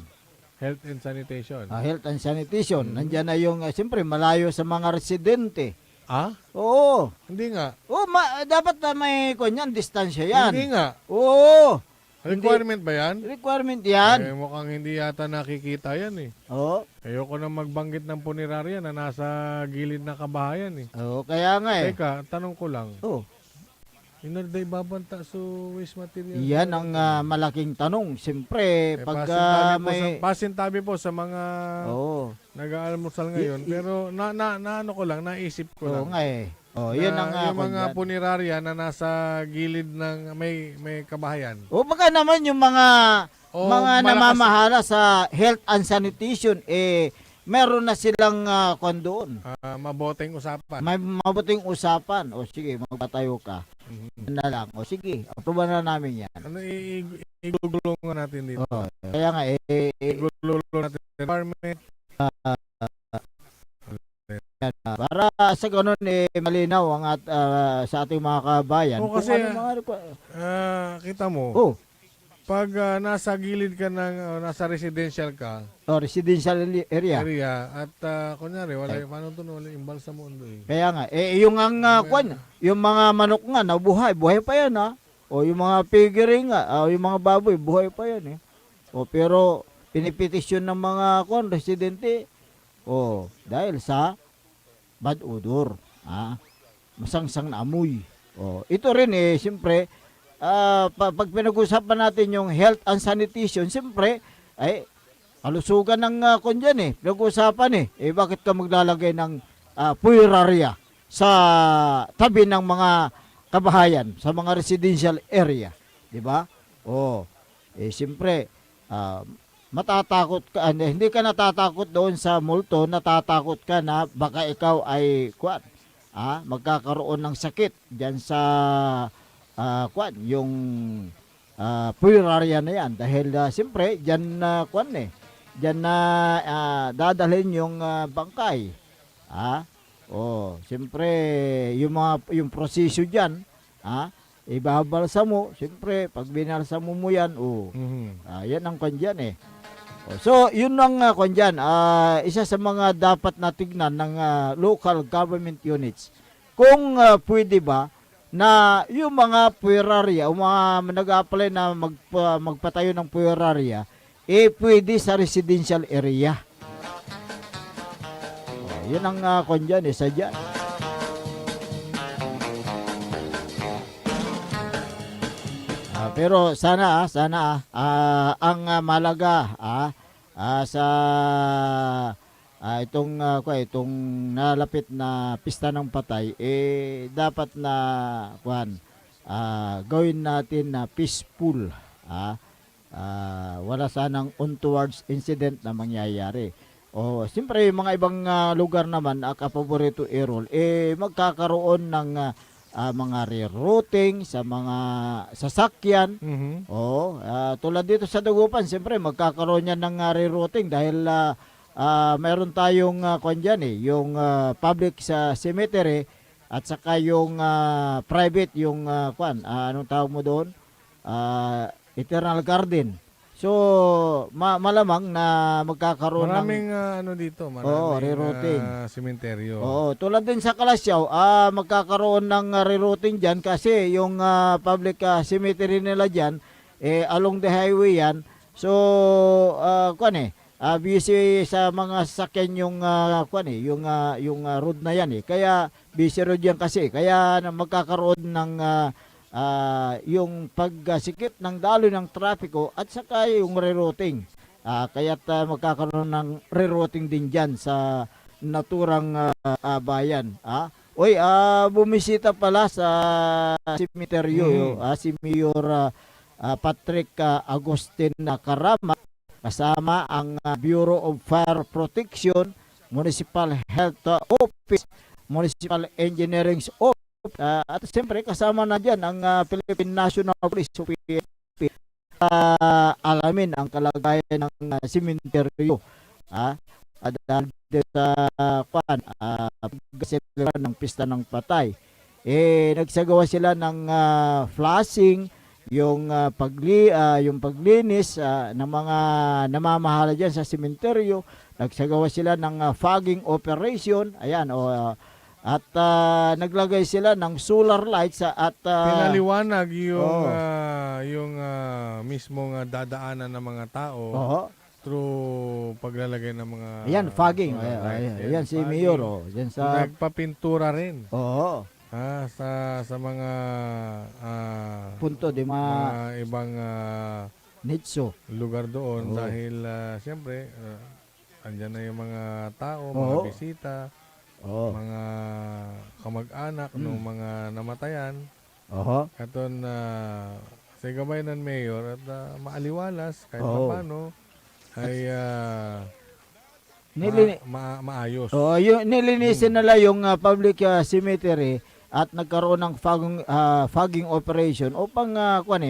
health and sanitation? Health and sanitation. Nandyan na yung, siyempre, malayo sa mga residente. Oo. Hindi nga. Dapat na may kunyan, distansya yan. Hindi nga. Oo. Requirement ba yan? Requirement yan. Mukhang hindi yata nakikita yan eh. Oo. Ayoko na magbanggit ng punerarya na nasa gilid ng kabahayan eh. Oo, kaya nga eh. Teka, tanong ko lang. Oo. Inarday babanta sa waste material? Yan ang malaking tanong. Siyempre, pag may... pasintabi po sa mga Oo. nag-aalmusal ngayon. Pero ano ko lang, naisip ko lang. Oo nga eh. Yun ang yung mga kunyan. punerarya na nasa gilid ng may kabahayan. O baka naman yung mga Malakas- namamahala sa health and sanitation, meron na silang kwan doon. Maboteng usapan. May mabuting usapan. O sige, magpatayo ka. Yan na lang. O sige, aproban na namin yan. Ano igugulong natin dito? Oo. Kaya nga Igugulong natin requirement. para sa ganun malinaw ang sa ating mga kabayan. O, kasi, Kung ano mga kita mo, pag nasa gilid ka ng nasa residential ka, residential area. at kunyari, paano ito, wala imbal sa mundo eh. Kaya nga, yung ang kwan, yung mga manok nga na buhay pa yan O yung mga piggery nga, yung mga baboy, buhay pa yan pero pinipetisyon ng mga kwan, residente, dahil sa bad odor, masangsang na amoy. Ito rin siyempre, pag pinag-usapan natin yung health and sanitation, siyempre, kalusugan ng kundyan pinag-usapan bakit ka maglalagay ng punerarya sa tabi ng mga kabahayan, sa mga residential area, di ba? Siyempre, matatakot ka, hindi ka natatakot doon sa multo, natatakot ka na baka ikaw ay magkakaroon ng sakit diyan sa yung punerarya na yan dahil siyempre diyan diyan na dadalhin yung bangkay. Siyempre yung proseso diyan, ibabalsa mo, siyempre pag binalsa mo yan, yan ang kandyan So, yun ang kandyan, isa sa mga dapat na tignan ng local government units. Kung pwede ba na yung mga punerarya, o mga nag-apply na magpatayo ng punerarya, pwede sa residential area. Yun ang kandyan, isa dyan. Pero sana ang malaga sa itong nalapit na pista ng patay dapat na gawin natin na peaceful. Wala sanang untowards incident na mangyayari. Siyempre yung mga ibang lugar naman kapaborito Errol magkakaroon ng mga rerouting sa mga sasakyan. Tulad dito sa Dagupan, siyempre magkakaroon yan ng rerouting dahil mayroon tayong yung public sa cemetery at saka yung private, yung anong tawag mo doon? Eternal Garden. So, malamang na magkakaroon maraming dito, maraming rerouting. Sementeryo. Tulad din sa Kalasyaw, magkakaroon ng rerouting diyan kasi yung public cemetery nila diyan along the highway yan. So, busy sa mga sasakyan yung road na yan eh. Kaya busy road yan kasi. Kaya magkakaroon ng yung pagsikip ng daloy ng trapiko at saka yung rerouting. Kaya't magkakaroon ng rerouting din dyan sa naturang bayan. Oy, bumisita pala sa cemeteryo si Mayor Patrick Agustin Carama kasama ang Bureau of Fire Protection, Municipal Health Office, Municipal Engineering Office, at siyempre kasama na dyan ang Philippine National Police o PNP. Alamin ang kalagayan ng cemeteryo. Dahil sa pagkaselebra ng pista ng patay. Nagsagawa sila ng flashing, yung paglinis ng mga namamahala diyan sa sementeryo. Nagsagawa sila ng fogging operation. Ayan, at naglagay sila ng solar lights at pinaliwanag yung mismong dadaanan ng mga tao through paglalagay ng mga ayan, fogging. Ayan si Mayor. Diyan sa nagpapintura rin. Oo. Sa mga punto di mga ibang nitso lugar doon dahil siyempre andyan na yung mga tao, mga bisita, mga kamag-anak ng mga namatayan. Katon sa gabay ng mayor at maaliwalas kahit paano ay maayos. Yung nilinisin nila yung public cemetery at nagkaroon ng fogging operation upang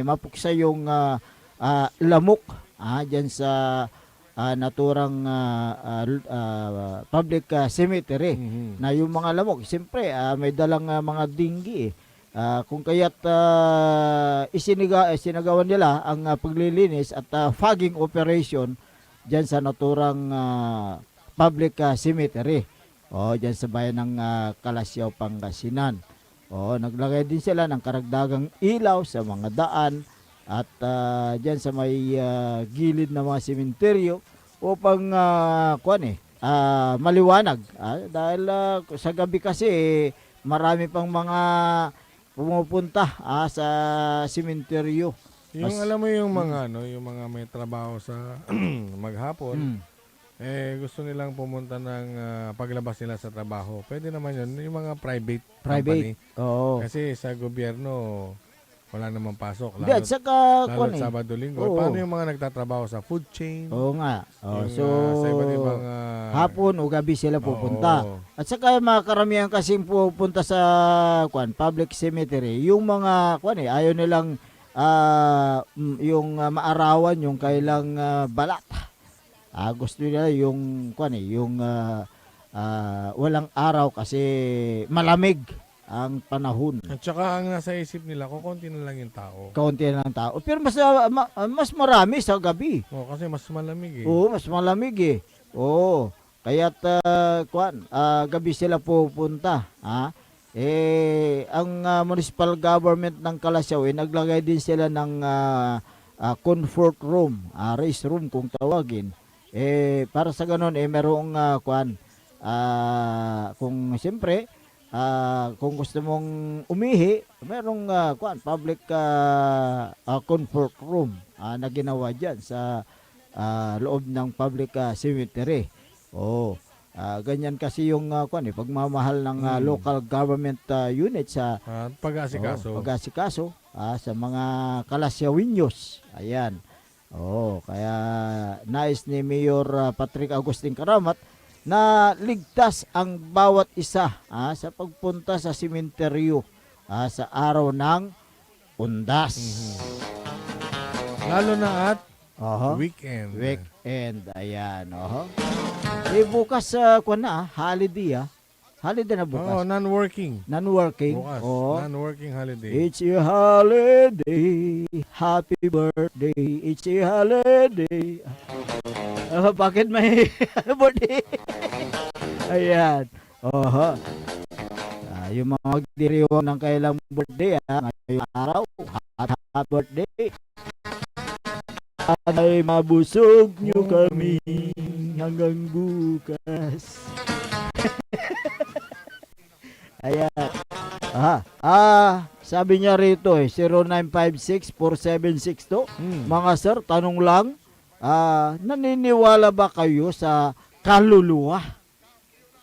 mapuksa yung lamok diyan sa naturang public cemetery. Na yung mga lamok, siyempre may dalang mga dinggi kung kaya't isinagawan nila ang paglilinis at fogging operation diyan sa naturang public cemetery. Diyan sa bayan ng Kalasyaw, Pangasinan. Naglagay din sila ng karagdagang ilaw sa mga daan at diyan sa may gilid ng mga sementeryo upang maliwanag. Dahil sa gabi kasi marami pang mga pumupunta sa sementeryo. Yung alam mo yung mga yung mga may trabaho sa maghapon, gusto nilang pumunta ng paglabas nila sa trabaho. Pwede naman yun, yung mga private company. Oo. Kasi sa gobyerno, wala namang pasok. Hindi, at saka, Sabado, Linggo. Paano yung mga nagtatrabaho sa food chain? Oo nga. Sa iba't ibang hapon o gabi sila pupunta. At saka mga karamihan kasing pupunta sa public cemetery, yung mga ayaw nilang yung maarawan yung kailang balat. Gusto nila yung walang araw kasi malamig ang panahon. At saka ang nasa isip nila, kukunti na lang yung tao. Kaunti na lang tao. Pero mas marami sa gabi. Kasi mas malamig eh. Oo, mas malamig eh. Oo. Kaya't gabi sila pupunta. Ang municipal government ng Kalasyaw naglagay din sila ng comfort room, race room kung tawagin. Para sa ganun merong kung siyempre kung gusto mong umihi, merong public comfort room na ginawa diyan sa loob ng public cemetery. Ganyan kasi yung pagmamahal ng local government units sa pag-asikaso sa mga Kalasyawinhos. Ayan. Kaya nais ni Mayor Patrick Agustin Caramat na ligtas ang bawat isa sa pagpunta sa sementeryo sa araw ng undas. Lalo na at weekend. Ayan. Bukas holiday. Holiday na bukas. Non-working. Bukas. Non-working holiday. It's a holiday. Happy birthday. It's a holiday. Bakit may birthday? Ayan. Yung mga magdiriwang ng kailang birthday ngayong araw. Happy birthday. Sana'y mabusog nyo kami hanggang bukas. Ayan. Sabi niya rito 0956-4762. Mga sir, tanong lang, naniniwala ba kayo sa kaluluwa?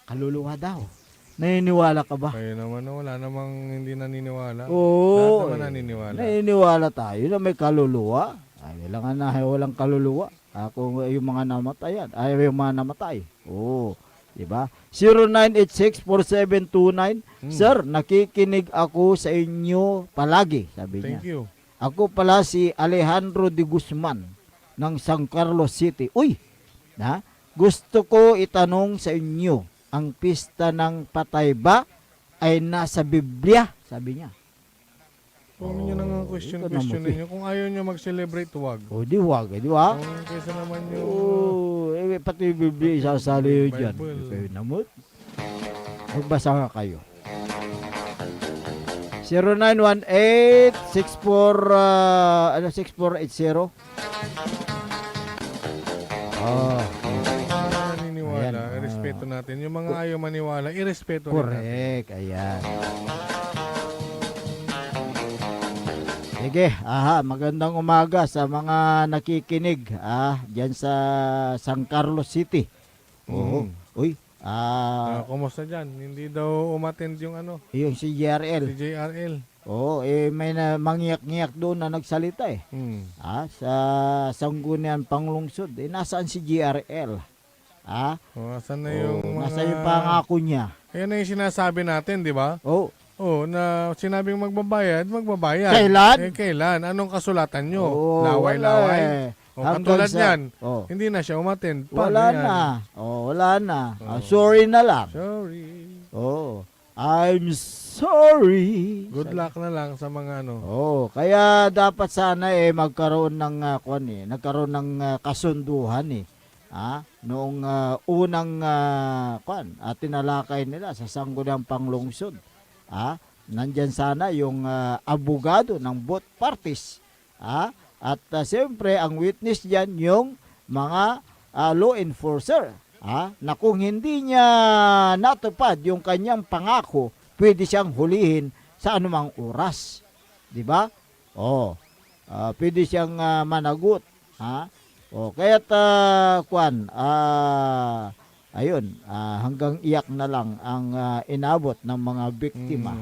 Kaluluwa daw. Naniniwala ka ba? Kayo naman, wala namang hindi naniniwala. Oo. Lahat naman naniniwala. Naniniwala tayo na may kaluluwa. Ay, kailangan na walang kaluluwa. Kung yung mga namatayan, yung mga namatay. Oo. Diba? 0986-4729. Sir, nakikinig ako sa inyo palagi, sabi niya. Thank you. Ako pala si Alejandro de Guzman ng San Carlos City. Uy! Gusto ko itanong sa inyo, ang pista ng patay ba ay nasa Biblia? Sabi niya. Kung nyo nang question ito naman, ninyo, kung ayaw nyo mag-celebrate, wag. O, di wag, di ba? Kung kaysa naman yung Pati yung Biblia, isasali yun dyan. Bible. Kayo namot. Magbasa nga kayo. 0918-6480. naniniwala, Ayan, irespeto natin. Yung mga ayaw maniwala, irespeto rin natin. Correct, ayan. Sige, magandang umaga sa mga nakikinig diyan sa San Carlos City. Oo. Uy, Kumusta dyan? Hindi daw umattend yung yung si JRL. si JRL. Oo, may mangyak-ngyak doon na nagsalita sa Sangguniang Panglungsod. Nasaan si JRL? Asan na yung nasa yung pangako niya. Ayan na yung sinasabi natin, di ba? Oo. Na sinabing magbabayad. Kailan? Kailan? Anong kasulatan nyo? Oo, Laway-laway? Katulad yan, Oh. hindi na siya umattend. Paano Wala yan? na. Wala na. Sorry na lang. Sorry. I'm sorry. Good luck na lang sa mga Kaya dapat sana magkaroon ng nagkaroon ng kasunduhan noong unang tinalakay nila sa Sangguniang Panglungsod. Nandyan sana yung abogado ng both parties. At siyempre, ang witness dyan yung mga law enforcer. Na kung hindi niya natupad yung kanyang pangako, pwede siyang hulihin sa anumang oras. Di ba? Pwede siyang managot. Kaya't hanggang iyak na lang ang inabot ng mga biktima.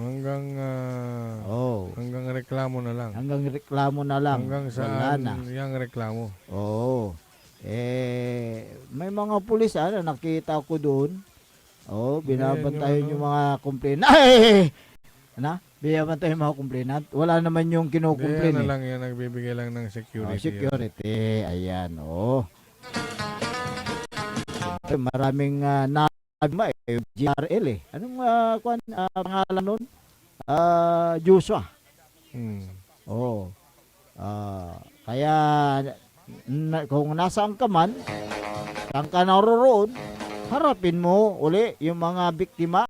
Hanggang reklamo na lang. Hanggang reklamo na lang. Hanggang Wala saan na. yung reklamo. May mga pulis nakita ko doon. Binabantayan yung mga complainant. Binabantayan yung mga complainant. Wala naman yung kinukomplain. Yan na lang yan, nagbibigay lang ng security. Security, ayan, maraming GRL Anong pangalan nun? Joshua. Kaya kung nasaan ka man, saan ka naroroon, harapin mo uli yung mga biktima,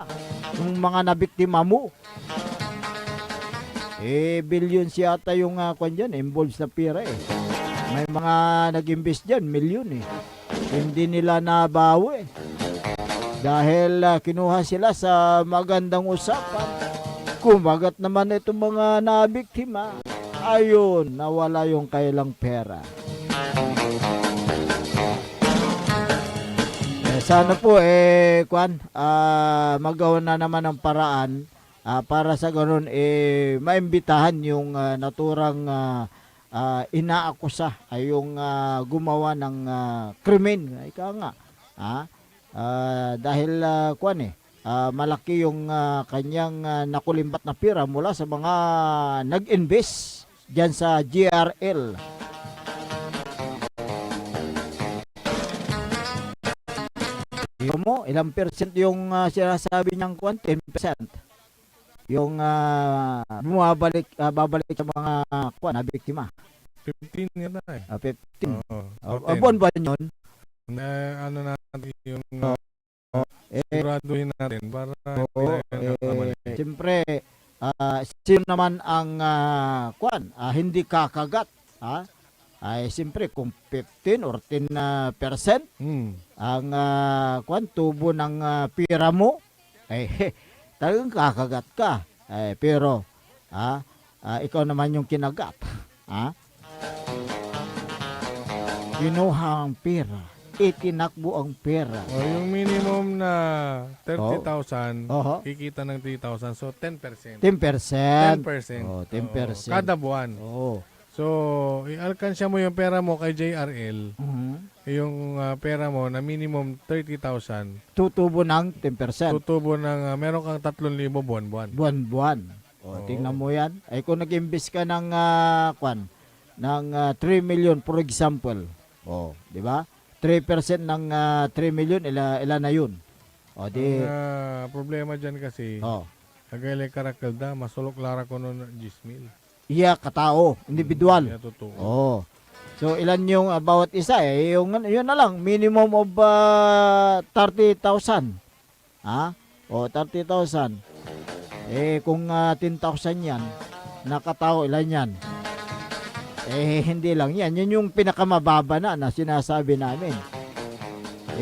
yung mga nabiktima mo. Billions yata yung dyan, involved sa pira May mga nag-invest dyan, milyon Hindi nila nabawi dahil kinuha sila sa magandang usapan. Kumagat naman itong mga nabiktima. Ayun, nawala yung kailang pera. Sana po magawa na naman ng paraan para sa ganun maimbitahan yung naturang inaakusa ay yung gumawa ng krimen. Ika nga. Dahil malaki yung kanyang nakulimbat na pira mula sa mga nag-invest dyan sa GRL. Ilang percent yung sinasabi niyang 10%. Yung babalik sa mga nabiktima. 15 yata 15. Buwan yun? Natin yung siguraduhin natin para siyempre sino naman ang hindi kakagat ay siyempre kung 15 or 10% ang tubo ng pira mo, ay talagang kakagat ka. Pero ikaw naman yung kinagat. Kinuha ang pera, itinakbo ang pera. Yung minimum na 30,000, Oho. kikita ng 3,000. So, 10%. 10%. 10%. Oh, 10%. Kada buwan. Oo. So, i-alkansya mo yung pera mo kay JRL. Yung pera mo na minimum 30,000. Tutubo ng 10%. Tutubo ng meron kang 3,000 buwan-buwan. Buwan-buwan. Tingnan mo yan. Ay kung nag-imbes ka ng 3 million for example. Di ba? 3% ng 3 million, ilan na yun? Di... Ang problema dyan kasi, kagaya karakalda, masulok lara ko nun 10,000. Iya, katao, individual. Iya, totoo. So, ilan yung bawat isa? Yun na lang, minimum of 30,000. 30,000. Kung 10,000 yan, nakatao, ilan yan? Hindi lang yan. Yun yung pinakamababa na sinasabi namin.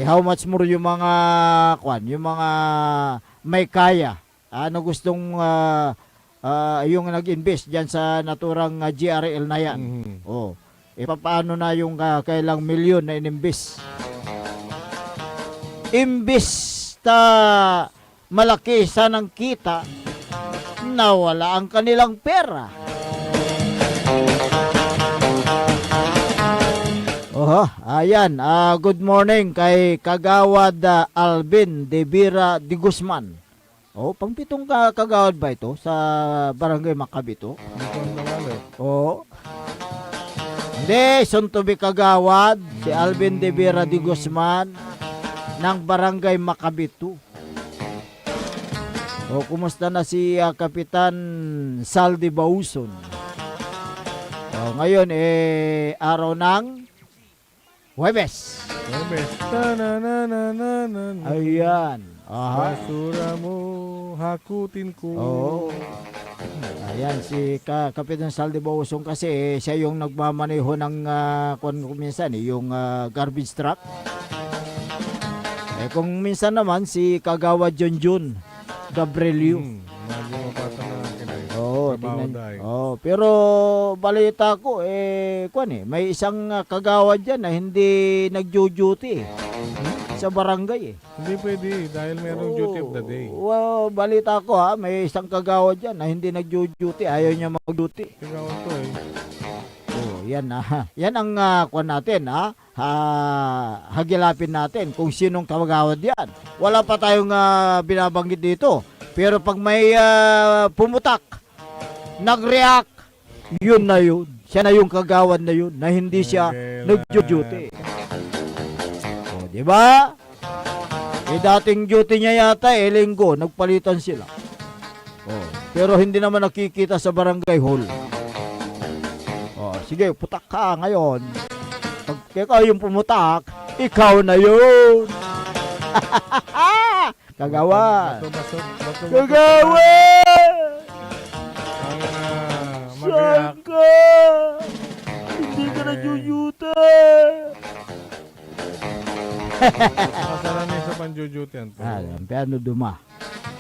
How much more yung mga yung mga may kaya. Ano gustong yung nag-invest diyan sa naturang GRL na yan. Paano na yung kailang milyon na inimbest? Imbis malaki sanang kita, nawala ang kanilang pera. Ayan. Good morning kay Kagawad Alvin de Vera de Guzman. Pang-pitong kagawad ba ito sa Barangay Macabito? Hindi, soon to be kagawad si Alvin de Vera de Guzman ng Barangay Macabito. Kumusta na si Kapitan Saldi Bauson? Ngayon araw ng Huwebes. Ayan. Basura mo, hakutin ko. Ayan, si Kapitan Saldi Bawusong kasi siya yung nagmamaneho ng kung minsan yung garbage truck. Kung minsan naman si Kagawa Junjun Gabrielio. Pero balita ko may isang kagawad diyan na hindi nagjo-duty sa barangay Hindi pwede dahil merong duty of the day. Balita ko may isang kagawad diyan na hindi nagjo-duty, ayaw niya mag-duty. Kagawad to Yan ang natin hagilapin natin kung sinong kagawad yan. Wala pa tayong binabanggit dito. Pero pag may pumutak, nag-react, yun na yun. Siya na yung kagawad na yun na hindi siya nag-duty. Diba? Dating duty niya yata linggo, nagpalitan sila. Pero hindi naman nakikita sa barangay hall. Sige, putak ka ngayon. Pag ikaw yung pumutak, ikaw na yun. Kagawad. Kagawad! Saan ka? Hindi ka nag-duty. Masalan niya sa panjujutian to. Piano duma.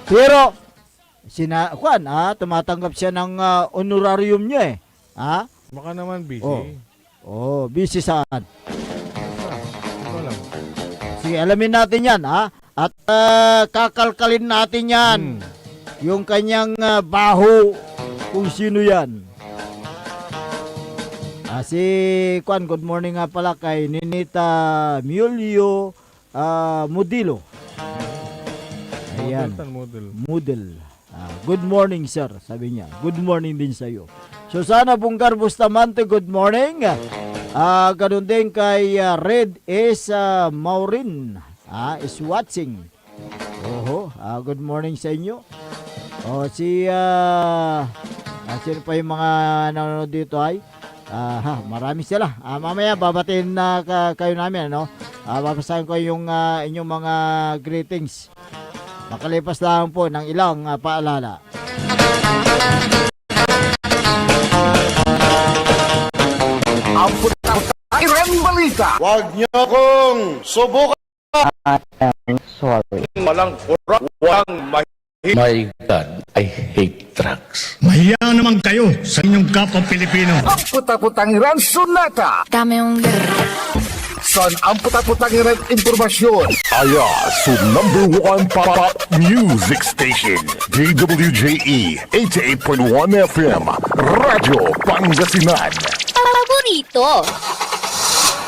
Pero, tumatanggap siya ng honorarium niya Baka naman busy. Busy saan? Ito lang. Sige, alamin natin yan at kakalkalin natin yan. Yung kanyang baho, kung sino yan. Si good morning nga pala kay Ninita Mulio Mudilo. Ayan. Model. Good morning sir, sabi niya. Good morning din sa iyo. Susana Bunggar Bustamante, good morning. Ganun din kay Red is Maureen is watching. Good morning sa inyo. Sino pa yung mga nanonood dito ay? Marami sila. Mamaya babatiin na kayo namin, babasahin ko yung inyong mga greetings. Makalipas lang po ng ilang paalala. Ang balita. Huwag niyo akong subukan. I am sorry. Walang kurap, walang mahirap. My God, I hate drugs. Mahiya naman kayo sa inyong kapwa Pilipino. Ang puta-putangiran sunata. Dame un San ang puta-putangiran impormasyon. Aya sa #1 pop music station. DWJE 88.1 FM. Radyo Pangasinan. Paborito.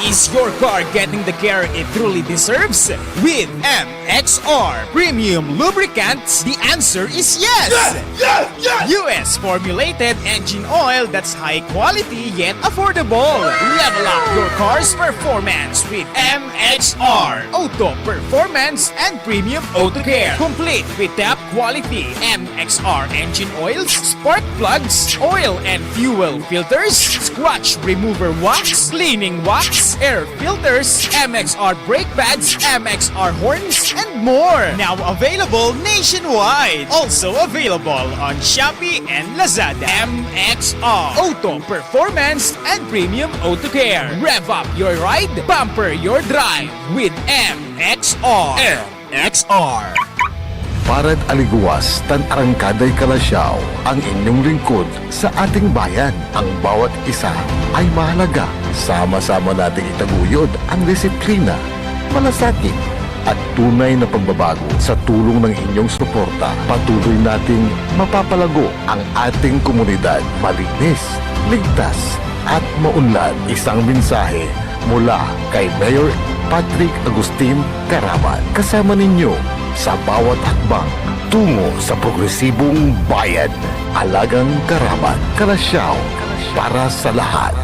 Is your car getting the care it truly deserves? With MXR Premium Lubricants, the answer is yes! US formulated engine oil that's high quality yet affordable. Level up your car's performance with MXR Auto Performance and Premium Auto Care. Complete with top quality MXR engine oils, spark plugs, oil and fuel filters, scratch remover wax, cleaning wax, air filters, MXR brake pads, MXR horns, and more. Now available nationwide. Also available on Shopee and Lazada. MXR Auto Performance and Premium Auto Care. Rev up your ride, bumper your drive with MXR. MXR. Parad aliguas, tan arangkaday kalasyaw, ang inyong lingkod sa ating bayan. Ang bawat isa ay mahalaga. Sama-sama nating itaguyod ang disiplina, malasakit, at tunay na pagbabago. Sa tulong ng inyong suporta, patuloy nating mapapalago ang ating komunidad. Malinis, ligtas, at maunlad. Isang mensahe mula kay Mayor Patrick Agustin Caraman. Kasama ninyo sa bawat hakbang tungo sa progresibong bayan. Alagang Caraman, Kalasyaw, para sa lahat.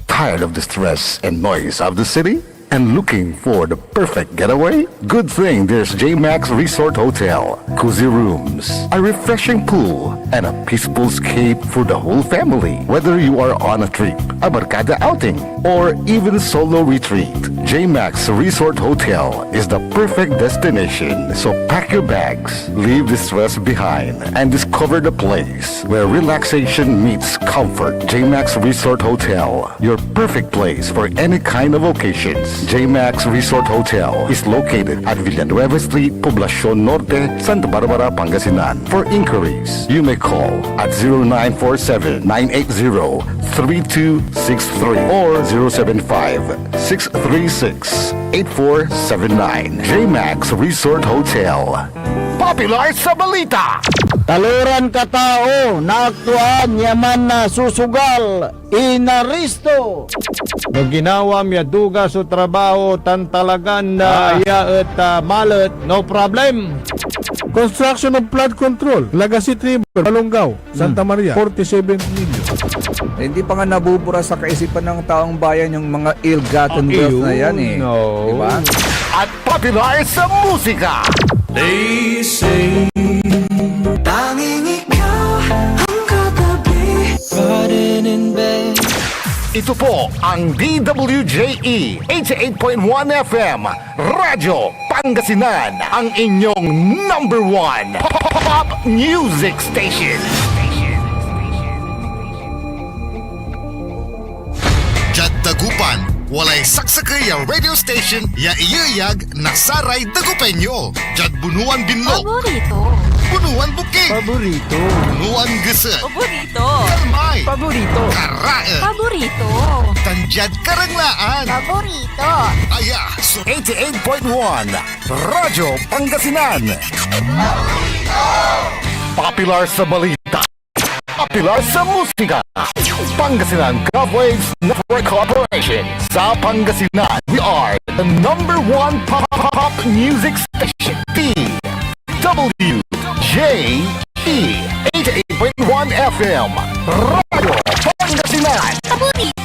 Tired of the stress and noise of the city? And looking for the perfect getaway? Good thing there's JMax Resort Hotel. Cozy rooms, a refreshing pool, and a peaceful escape for the whole family. Whether you are on a trip, a barkada outing, or even solo retreat, JMax Resort Hotel is the perfect destination. So pack your bags, leave the stress behind, and discover the place where relaxation meets comfort. JMax Resort Hotel, your perfect place for any kind of occasions. JMax Resort Hotel is located at Villanueva Street, Poblacion Norte, Santa Barbara, Pangasinan. For inquiries, you may call at 0947-980-3263 or 075-636-8479. JMax Resort Hotel. Popular sa balita! Taluran ka tao, naaktuan yaman na susugal, inaristo. No ginawa miya duga sa trabaho, tan talagan na iya at malet, no problem. Construction of flood control, Legacy River, Balongaw, Santa Maria, 47 million. Hindi pa nga nabubura sa kaisipan ng taong bayan yung mga ill-gotten wealth na yan eh. No. Diba? At popular sa musika! They say tanging ikaw ang katabi pa rin in bed. Ito po ang DWJE 88.1 FM Radyo Pangasinan, ang inyong #1 pop music station. Jad Dagupan, walay saksakay ang radio station ya iyayag nasaray Dagupenyo. Jad Bunuan Binlo, Paborito. Bunuan Bukid, Paborito. Bunuan Gese, Paborito. Kalmay, Paborito. Karae, Paborito. Tanjad Karanglaan. Paborito. Aya, so 88.1 Radyo Pangasinan. Popular sa balita, popular sa musika. Pangasinan Gov-Waves Network Corporation. Sa Pangasinan, we are the #1 pop music station. DWJE 88.1 FM Radyo Pangasinan. Paborito.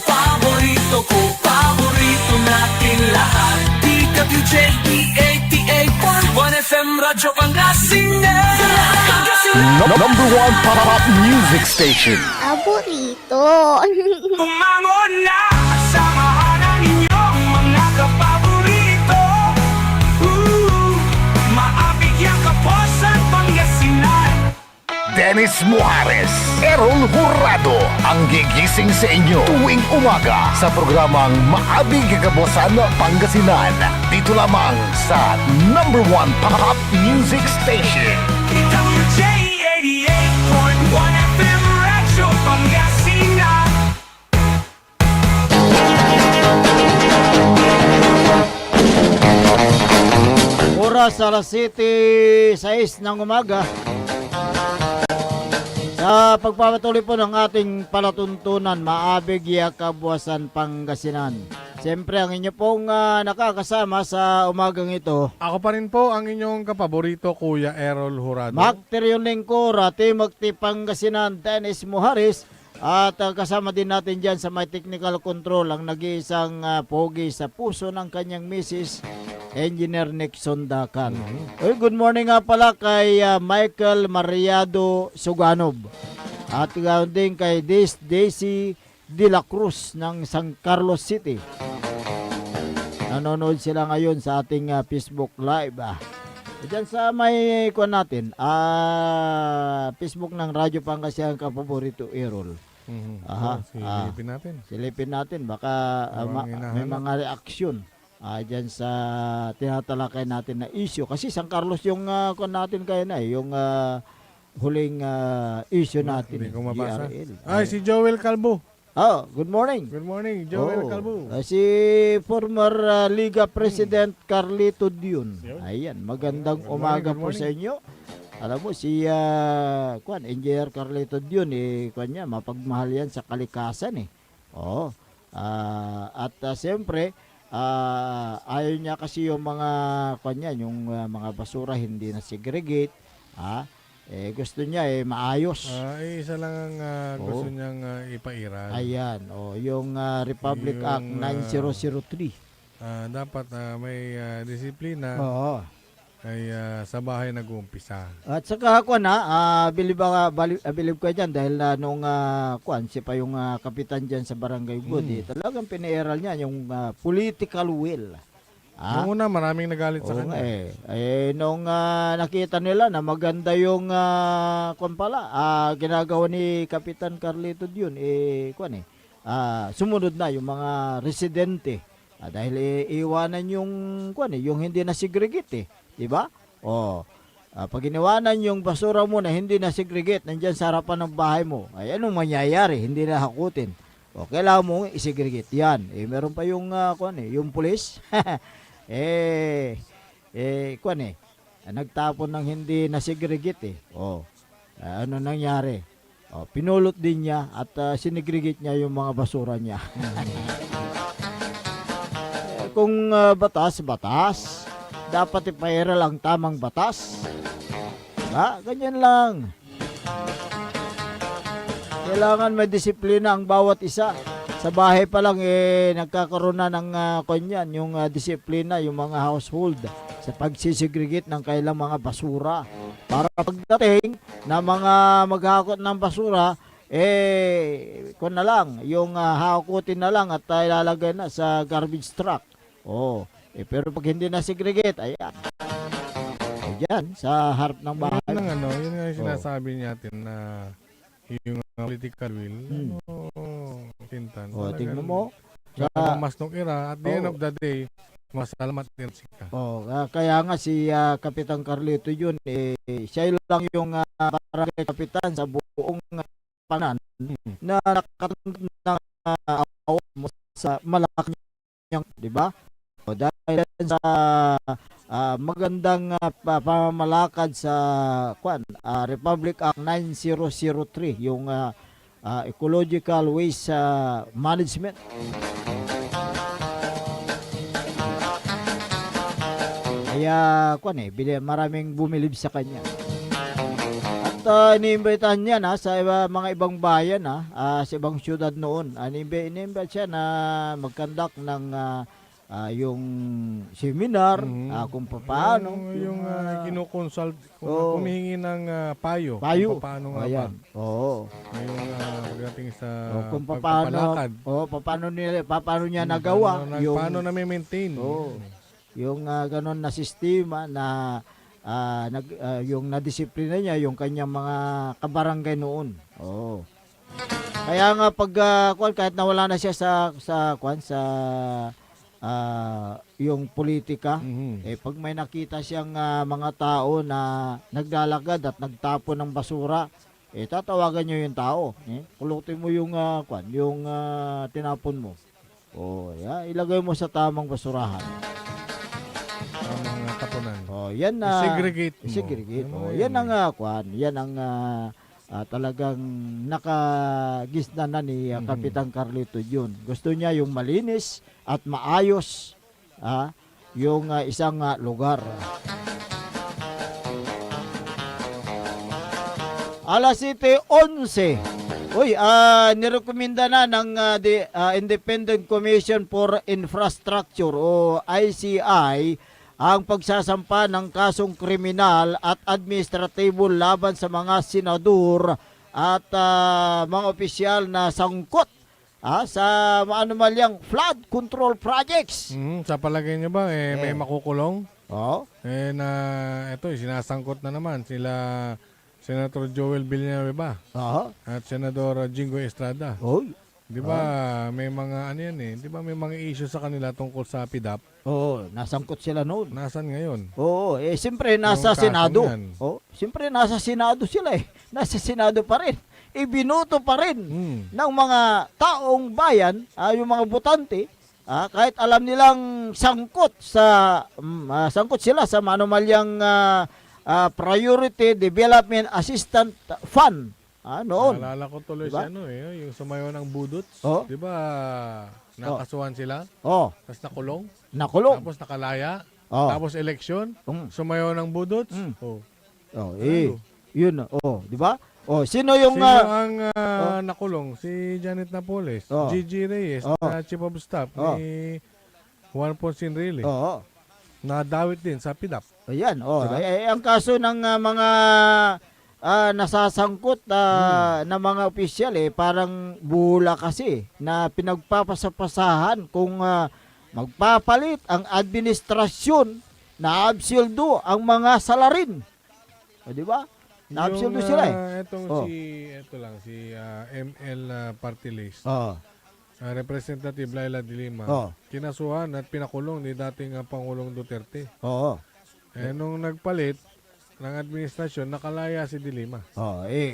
Paborito ko, paborito natin lahat. DWJE 88.1 FM Radyo Pangasinan. #1 pop music station. Paborito. Umangon na, samahan ang inyong mga kapaborito. Dennis Muhares, Errol Hurado ang gigising sa inyo tuwing umaga sa programang Maabig Kakabuasan Pangasinan. Dito lamang sa number 1 pop music station. WJ 88.1 FM Radyo Pangasinan. Oras alas 7:06 ng umaga. Sa pagpapatuloy po ng ating palatuntunan, Maabig Kabuasan Pangasinan. Siyempre ang inyo pong nakakasama sa umagang ito, Ako pa rin po ang inyong kapaborito, Kuya Errol Hurado. Mac Teriolengcora, Timothy Pangasinan, Dennis Muhares, at kasama din natin dyan sa may technical control ang nag-iisang pogi sa puso ng kanyang misis, Engineer Nixon Dakan. Uy, good morning nga pala kay Michael Mariado Suganob. At ganoon din kay Daisy De La Cruz ng San Carlos City. Nanonood sila ngayon sa ating Facebook Live. Diyan sa may kuwan natin, Facebook ng Radyo Pangasinan Kapaborito Errol. Aha. Silipin natin. Silipin natin, baka may mga reaksyon dyan sa tinatalakay natin na issue. Kasi San Carlos yung kuwan natin kaya na yung huling issue natin. Hindi ko mabasa. GRL. Ay, si Joel Calvo. Oh, good morning. Good morning, Joel Calvo. Si former Liga President Carlito Dion. Ayan, magandang umaga po sa inyo. Alam mo si Engineer Carlito Dion kuwan niya, mapagmahal yan sa kalikasan Oh. At siyempre ayaw niya kasi yung mga kuwan niya, yung mga basura hindi na segregate, gusto niya maayos. Isa lang ang gusto niyang ipairal. Ayan, yung Republic Act 9003. Dapat may disiplina Oo. ay sa bahay nag-uumpisa. At saka kuan bilib ko diyan dahil nung kuan siya pa yung kapitan diyan sa Barangay Budi, talagang piniaral niya yung political will. Noong una maraming nagalit sa kanya. Nung nakita nila na maganda yung kuan pala, ginagawa ni Kapitan Carlito Dion sumunod na yung mga residente. Dahil iwanan yung yung hindi na segregate di ba? Pag iniwanan yung basura mo na hindi na segregate nandiyan sa harapan ng bahay mo, ay anong mangyayari? Hindi na hakutin. Kailangan mo i-segregate yan. Meron pa yung yung pulis. Nagtapon ng hindi na segregate ano nangyari? Pinulot din niya at sinegregate niya yung mga basura niya. Kung batas, dapat ipairal ang tamang batas. Ganyan lang. Kailangan may disiplina ang bawat isa. Sa bahay pa lang nagkakaroon na ng kanyan, yung disiplina, yung mga household sa pagsisegregate ng kailang mga basura. Para pagdating na mga maghakot ng basura, na lang, yung hakutin na lang at ilalagay na sa garbage truck. Pero pag hindi na segregate, ayan. Diyan, sa harap ng bahay. Yun nga yung sinasabi natin na yung political will. Tingnan mo. Mas nung era, at the end of the day, masalamat din siya. Kaya nga si Kapitan Carlito yun, siya lang yung barangay kapitan sa buong panan na nakatanda ng sa Malacanang, di ba? Dahil sa magandang pamamalakad sa Republic Act 9003, yung Ecological Waste Management. Kaya maraming bumilib sa kanya. At iniimbitahan niya sa mga ibang bayan sa ibang syudad noon. Iniimbitahan siya na mag-conduct ng yung seminar kung paano yung kinukonsult, humihingi ng payo. Payo. Kung paano nga Ayan. Yung pagdating sa kung pagpapalakad. paano niya nagawa. Paano na-maintain. Yung ganon na sistema na yung nadisiplina niya yung kanyang mga kabarangay noon. Oh. Kaya nga pag kahit nawala na siya sa yung politika, pag may nakita siyang mga tao na naglalagad at nagtapon ng basura, tatawagan niyo yung tao. Kulutin mo yung tinapon mo. Ilagay mo sa tamang basurahan. Ang mga tapunan. Yan na. I-segregate mo. I-segregate. Ano Yan yan ang yan ang talagang nakagisna ni Kapitan Carlito Jun. Gusto niya yung malinis at maayos yung isang lugar. Alas 7:11. Uy, nirekomenda na ng Independent Commission for Infrastructure o ICI ang pagsasampa ng kasong kriminal at administratibo laban sa mga senador at mga opisyal na sangkot sa maanumalyang flood control projects. Sa palagay niyo ba may makukulong? Oh. Ito sinasangkot na naman sila Senator Joel Villanueva at Senador Jinggoy Estrada. Oy. Di ba may mga ano yan Di ba may mga issue sa kanila tungkol sa PDAP? Nasangkot sila noon. Nasaan ngayon? Siyempre nasa Yung Senado. kasong yan. Siyempre nasa Senado sila Nasa Senado pa rin. Ibinuto pa rin ng mga taong bayan, yung mga botante, kahit alam nilang sangkot sila sa manumalyang Priority Development Assistance Fund. Noon. Naalala ko tuloy Diba? si yung sumayo ng budots. Oh. Di ba nakasuhan sila? Tapos nakulong? Nakulong. Tapos nakalaya? Oh. Tapos eleksyon? Sumayo ng budots? Yun. Di ba? Sino yung Sino ang nakulong? Si Janet Napoles, Gigi Reyes, na Chief of Staff ni Juan Ponce Enrile. Nadawit din sa PDAP. Ayan, ang kaso ng mga nasasangkot na mga opisyal parang bula kasi na pinagpapasapasahan kung magpapalit ang administrasyon na absildo ang mga salarin. Di ba? Na-absildo sila si ML Party List. Representative Laila de Lima, kinasuhan at pinakulong ni dating Pangulong Duterte. Nung nagpalit ng administrasyon, nakalaya si de Lima.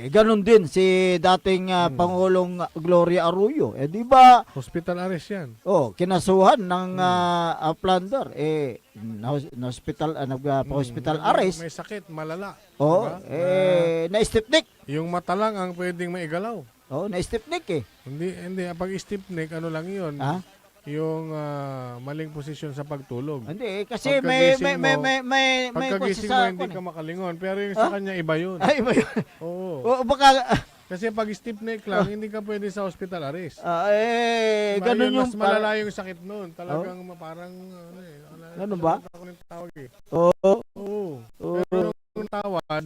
Ganun din si dating Pangulong Gloria Arroyo. Di ba? Hospital arrest yan. Kinasuhan ng plunder. Hospital arrest. May sakit, malala. Diba? Na-stipnik. Yung mata lang ang pwedeng maigalaw. Na-stipnik Hindi. Pag stiff neck, ano lang yun? Yung maling posisyon sa pagtulog. Hindi, kasi may pagkagising mo, hindi ka makalingon. Pero yung sa kanya, iba yun. Iba yun. Oo. Baka... Kasi pag stiff neck lang, hindi ka pwede sa hospital arrest. Ganun yung... Mas malala yung sakit nun. Talagang parang... Ganun ba? Ako ng tawag Oo. Pero yung tawad,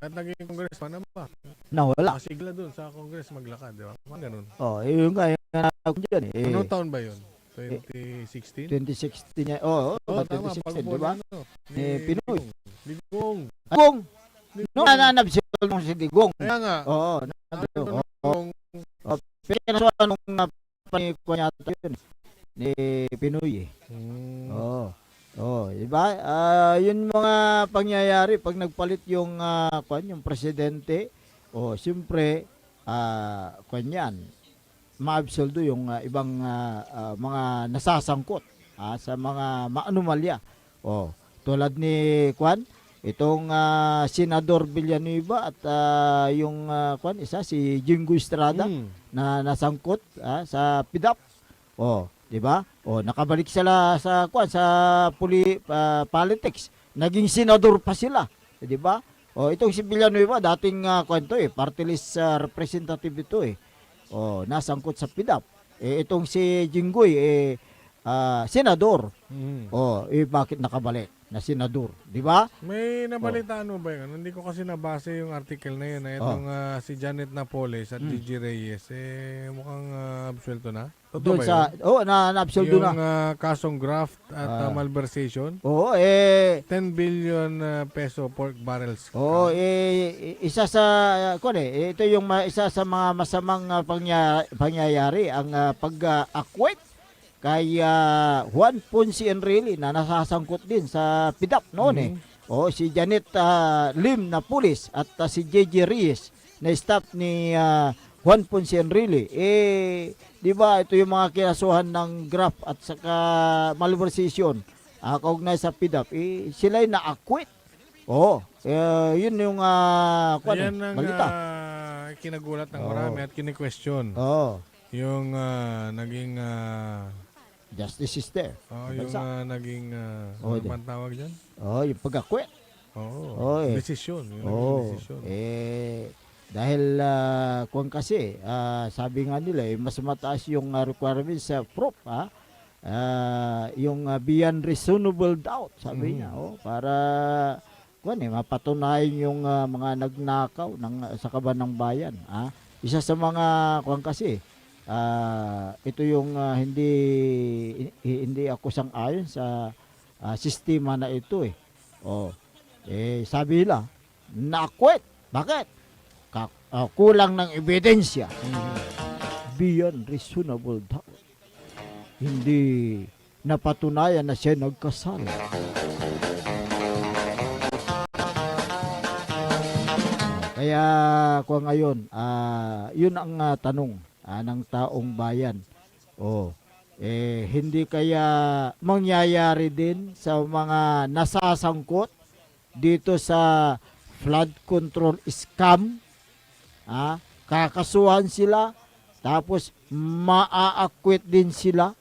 at naging congressman na ba? Nawala. Masigla dun sa congress maglakad, di ba? Ganun. Yung kaya dyan Anong taon ba yun? 2016? 2016 niya. Tama. 2016, di ba? Pinoy. Digong. Digong. Nung nananap siya nung si Digong. Kaya nga. Pero kinasuhan nung panikuha niya yun. Ni Pinoy diba? Yun mga pangyayari pag nagpalit yung yung presidente, siyempre yan, maabsoldo yung ibang mga nasasangkot sa mga maanumalya. Tulad ni itong Senador Villanueva at yung isa si Jinggoy Estrada na nasangkot sa PDAP. Di ba? Nakabalik sila sa politics. Naging senador pa sila. Di ba? Itong si Villanueva dating party list representative ito nasangkot sa PDAP. Itong si Jinggoy senador. Bakit nakabalik? na senador, di ba? May nabalitaan mo ba yun? Hindi ko kasi nabase yung article na yun. Itong si Janet Napoles at Gigi Reyes, mukhang absuelto na. Totoo Doon ba sa yun? na-absoldo Yung na. kasong graft at malversation, Oo, 10 billion peso pork barrels. isa sa ito yung isa sa mga masamang pangyayari ang pag-acquit kay Juan Ponce Enrile na nasasangkot din sa PIDAP noon si Janet Lim Napoles at si JJ Reyes na staff ni Juan Ponce Enrile. Di ba ito yung mga kinasuhan ng graft at saka malversation kaugnay sa PIDAP. Sila'y na-acquit. Yun yung Ayan ang balita. kinagulat ng marami at kini-question. Yung naging Justice is there. yung naging ano man tawag dyan? Yung pag-acquit. Desisyon. Yung naging desisyon. Dahil kung kasi sabi nga nila mas mataas yung requirements sa proof yung beyond reasonable doubt sabi niya para mapatunayan yung mga nagnakaw sa kaban ng bayan. Isa sa mga kasi ito yung hindi ako sang-ayon sa sistema na ito sabi nila na-acquit. Bakit? Kulang ng ebidensya. Beyond reasonable doubt. Hindi napatunayan na siya nagkasala. Kaya ngayon, yun ang tanong ng taong bayan. Hindi kaya mangyayari din sa mga nasasangkot dito sa flood control scam? Kakasuhan sila, tapos maa-acquit din sila.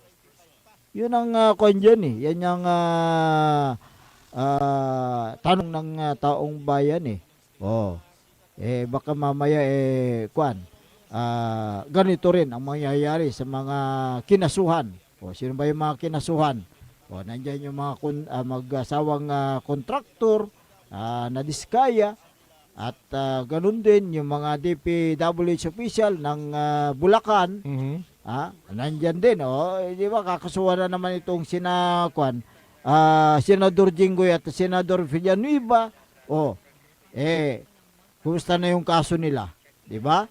Yun ang yan ang tanong ng taong bayan baka mamaya ganito rin ang mangyayari sa mga kinasuhan. Sino ba yung mga kinasuhan? Nandiyan yung mga mag-asawang kontraktor na diskaya at ganun din yung mga DPWH official ng Bulacan. Nandiyan din. Di ba kakasuhan na naman itong Senador Jinggoy at Senador Villanueva. Kumusta na yung kaso nila? Di ba?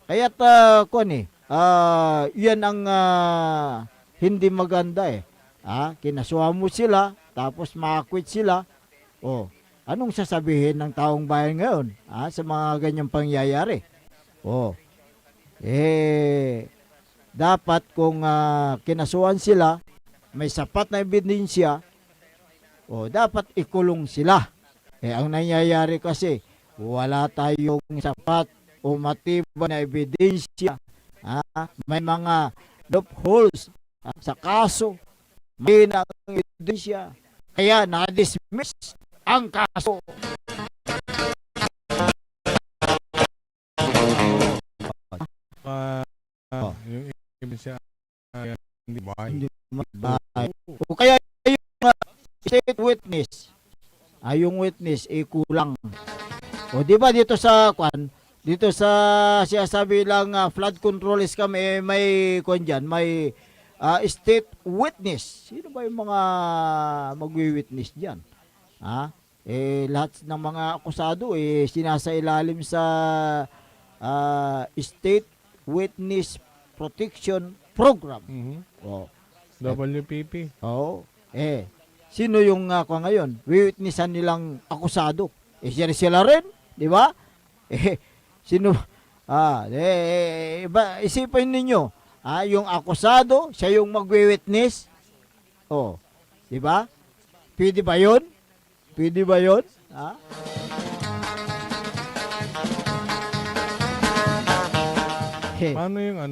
Kaya't yan ang hindi maganda kinasuhan mo sila tapos ma-acquit sila. Anong sasabihin ng taong bayan ngayon sa mga ganyang pangyayari? Dapat kung kinasuhan sila, may sapat na ebidensya, dapat ikulong sila. Ang nangyayari kasi, wala tayong sapat o matibay na ebidensya. May mga loopholes sa kaso. May na ebidensya. Kaya na-dismiss ang kaso. Yung ebidensya hindi ba? O kaya yung state witness, yung witness kulang. Di ba dito sa siyasabi lang flood control scam may may state witness. Sino ba yung mga magwi-witness diyan? Lahat ng mga akusado sinasailalim sa State Witness Protection Program. WPP. Sino yung ngayon? Witnessan nilang akusado. Sila rin, di ba? Sino? Isipin ninyo, yung akusado, siya yung magwi-witness. Di ba? Pwede ba yun? Pwede ba yun? Paano yung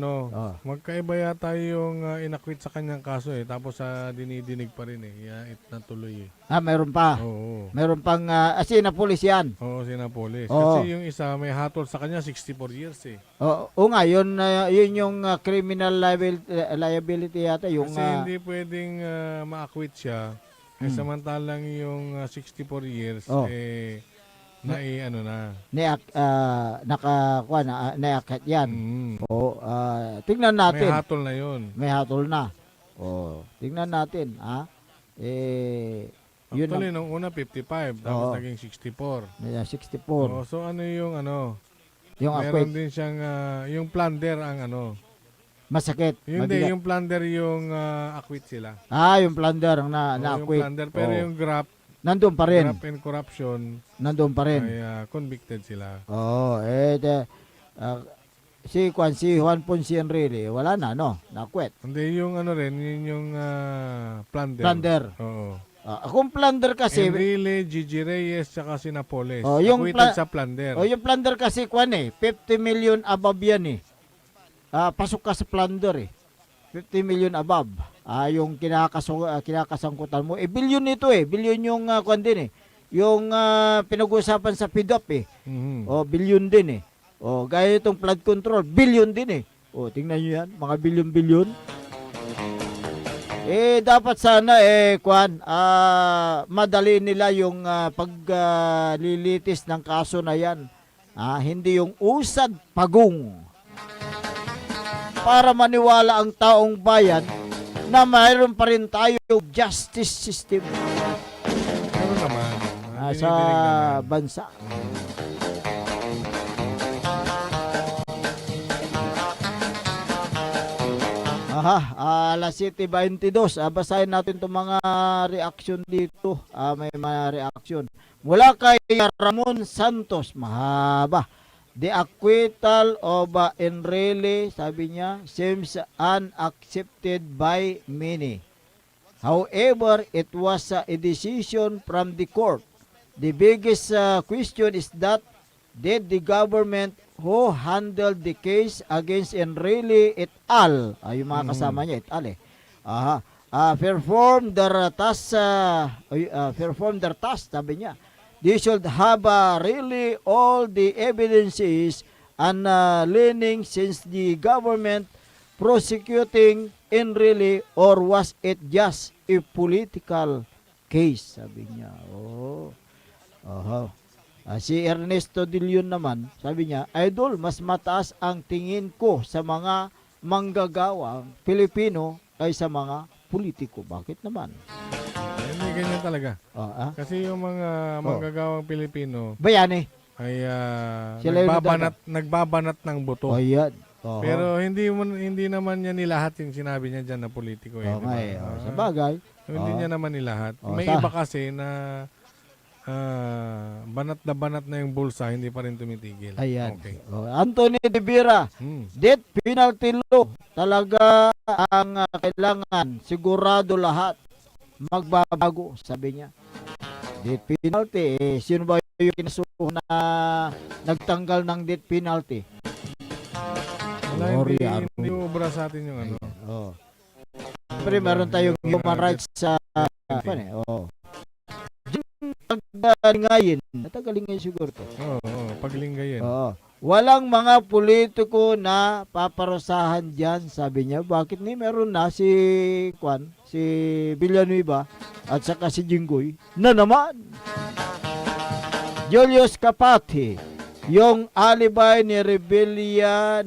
magkaiba yata yung inakwit sa kanyang kaso tapos dinidinig pa rin natuloy Mayroon pa. Oo. Mayroon pang Sinapolis yan. Oo, Sinapolis. Kasi yung isa may hatol sa kanya 64 years nga, yun yung criminal liability yata. Kasi hindi pwedeng ma-acquit siya Samantalang yung 64 years, Oh. Naiakit yan. O, tingnan May natin. hatol na yun. May hatol na. O, tingnan natin, ha? Yun Actually, nung una 55, tapos Oo. naging 64. 64. Oh, so ano yung Yung meron akwit, din siyang, yung plunder ang masakit. Hindi, mabigat. yung plunder yung acquit sila. Yung plunder ang Oh, yung na-akwit. plunder, pero Oo. yung graft Nandun pa rin. and corruption, Nandun pa rin. ay convicted sila. Oo, si Juan Ponce Enrile, wala na, no? Nakwet. Hindi, yung yun yung plunder. Plunder. Oo. Kung plunder kasi, Enrile, Gigi Reyes, tsaka si Napoles. Oh, yung Acquitted sa plunder. yung plunder kasi, 50 million above yan eh. Pasok ka sa plunder eh. 50 million above. Yung kinakasangkutan mo. Billion nito eh. Billion yung din eh. Yung pinag-uusapan sa PDOP eh. Mhm. Billion din eh. Gaya itong flood control, billion din eh. Tingnan nyo yan, mga billion-billion. Dapat sana madali nila yung paglilitis ng kaso na yan. Hindi yung usad pagong. Para maniwala ang taong bayan na mayroon pa rin tayong justice system Ano naman? sa bansa. Alas 7:22. Basahin natin itong mga reaction dito. May mga reaction. Mula kay Ramon Santos. Mahaba. The acquittal of Enrile, sabi niya, seems unaccepted by many. However, it was a decision from the court. The biggest question is that did the government who handled the case against Enrile et al. Yung mga kasama niya, et al. Perform their task, sabi niya. They should have really all the evidences and leaning since the government prosecuting Enrile, or was it just a political case, sabi niya. Si Ernesto De Leon naman, sabi niya, Idol, mas mataas ang tingin ko sa mga manggagawang Pilipino kaysa mga politiko. Bakit naman? Hindi ganyan talaga. Kasi yung mga manggagawang Pilipino Bayani. ay Sila yung nagbabanat ng buto. Yan. Pero hindi naman niya nilahat yung sinabi niya dyan na politiko. Sa bagay. Hindi niya naman nilahat. May iba kasi na banat na yung bulsa, hindi pa rin tumitigil. Ayan. Okay. Anthony De Vera, death penalty law talaga ang kailangan. Sigurado lahat magbabago, sabi niya. Death penalty, sino ba yung kinasuhan na nagtanggal ng death penalty? Hindi ubra sa atin yung Siyempre, meron tayong human rights sa paglingayin. Natagalingayin siguro to. paglingayin. Walang mga politiko na paparusahan dyan, sabi niya. Bakit ni meron na si Villanueva at saka si Jinggoy na naman. Julius Capati, yung alibi ni Rebilla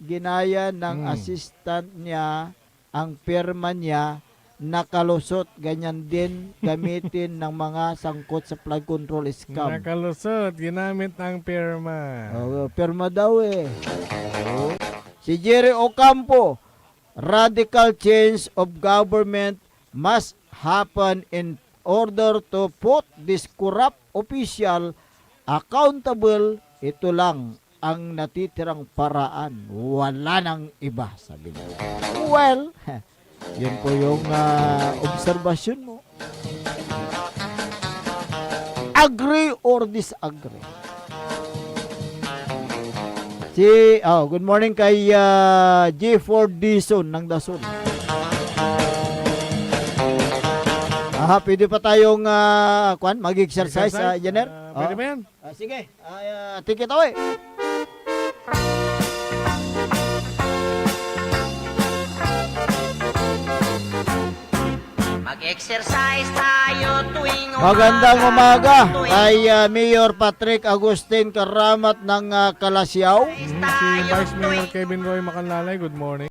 ginaya ng assistant niya, ang pirma niya nakalusot, ganyan din gamitin ng mga sangkot sa flood control scam. Nakalusot, ginamit ang pirma. Pirma daw eh. Si Jerry Ocampo, radical change of government must happen in order to put this corrupt official accountable. Ito lang ang natitirang paraan. Wala nang iba, sabi niya. Well, yun po yung obserbasyon mo. Agree or disagree? Good morning kay G4 Dison ng Dason. Pwede pa tayong mag-exercise, Jenner? Pwede ba yan? Sige, take it away. Mag-exercise tayo tuwing Magandang umaga kay Mayor Patrick Agustin Karamat ng Kalasyaw. Si Vice Mayor Kevin Roy Macanlalay, good morning.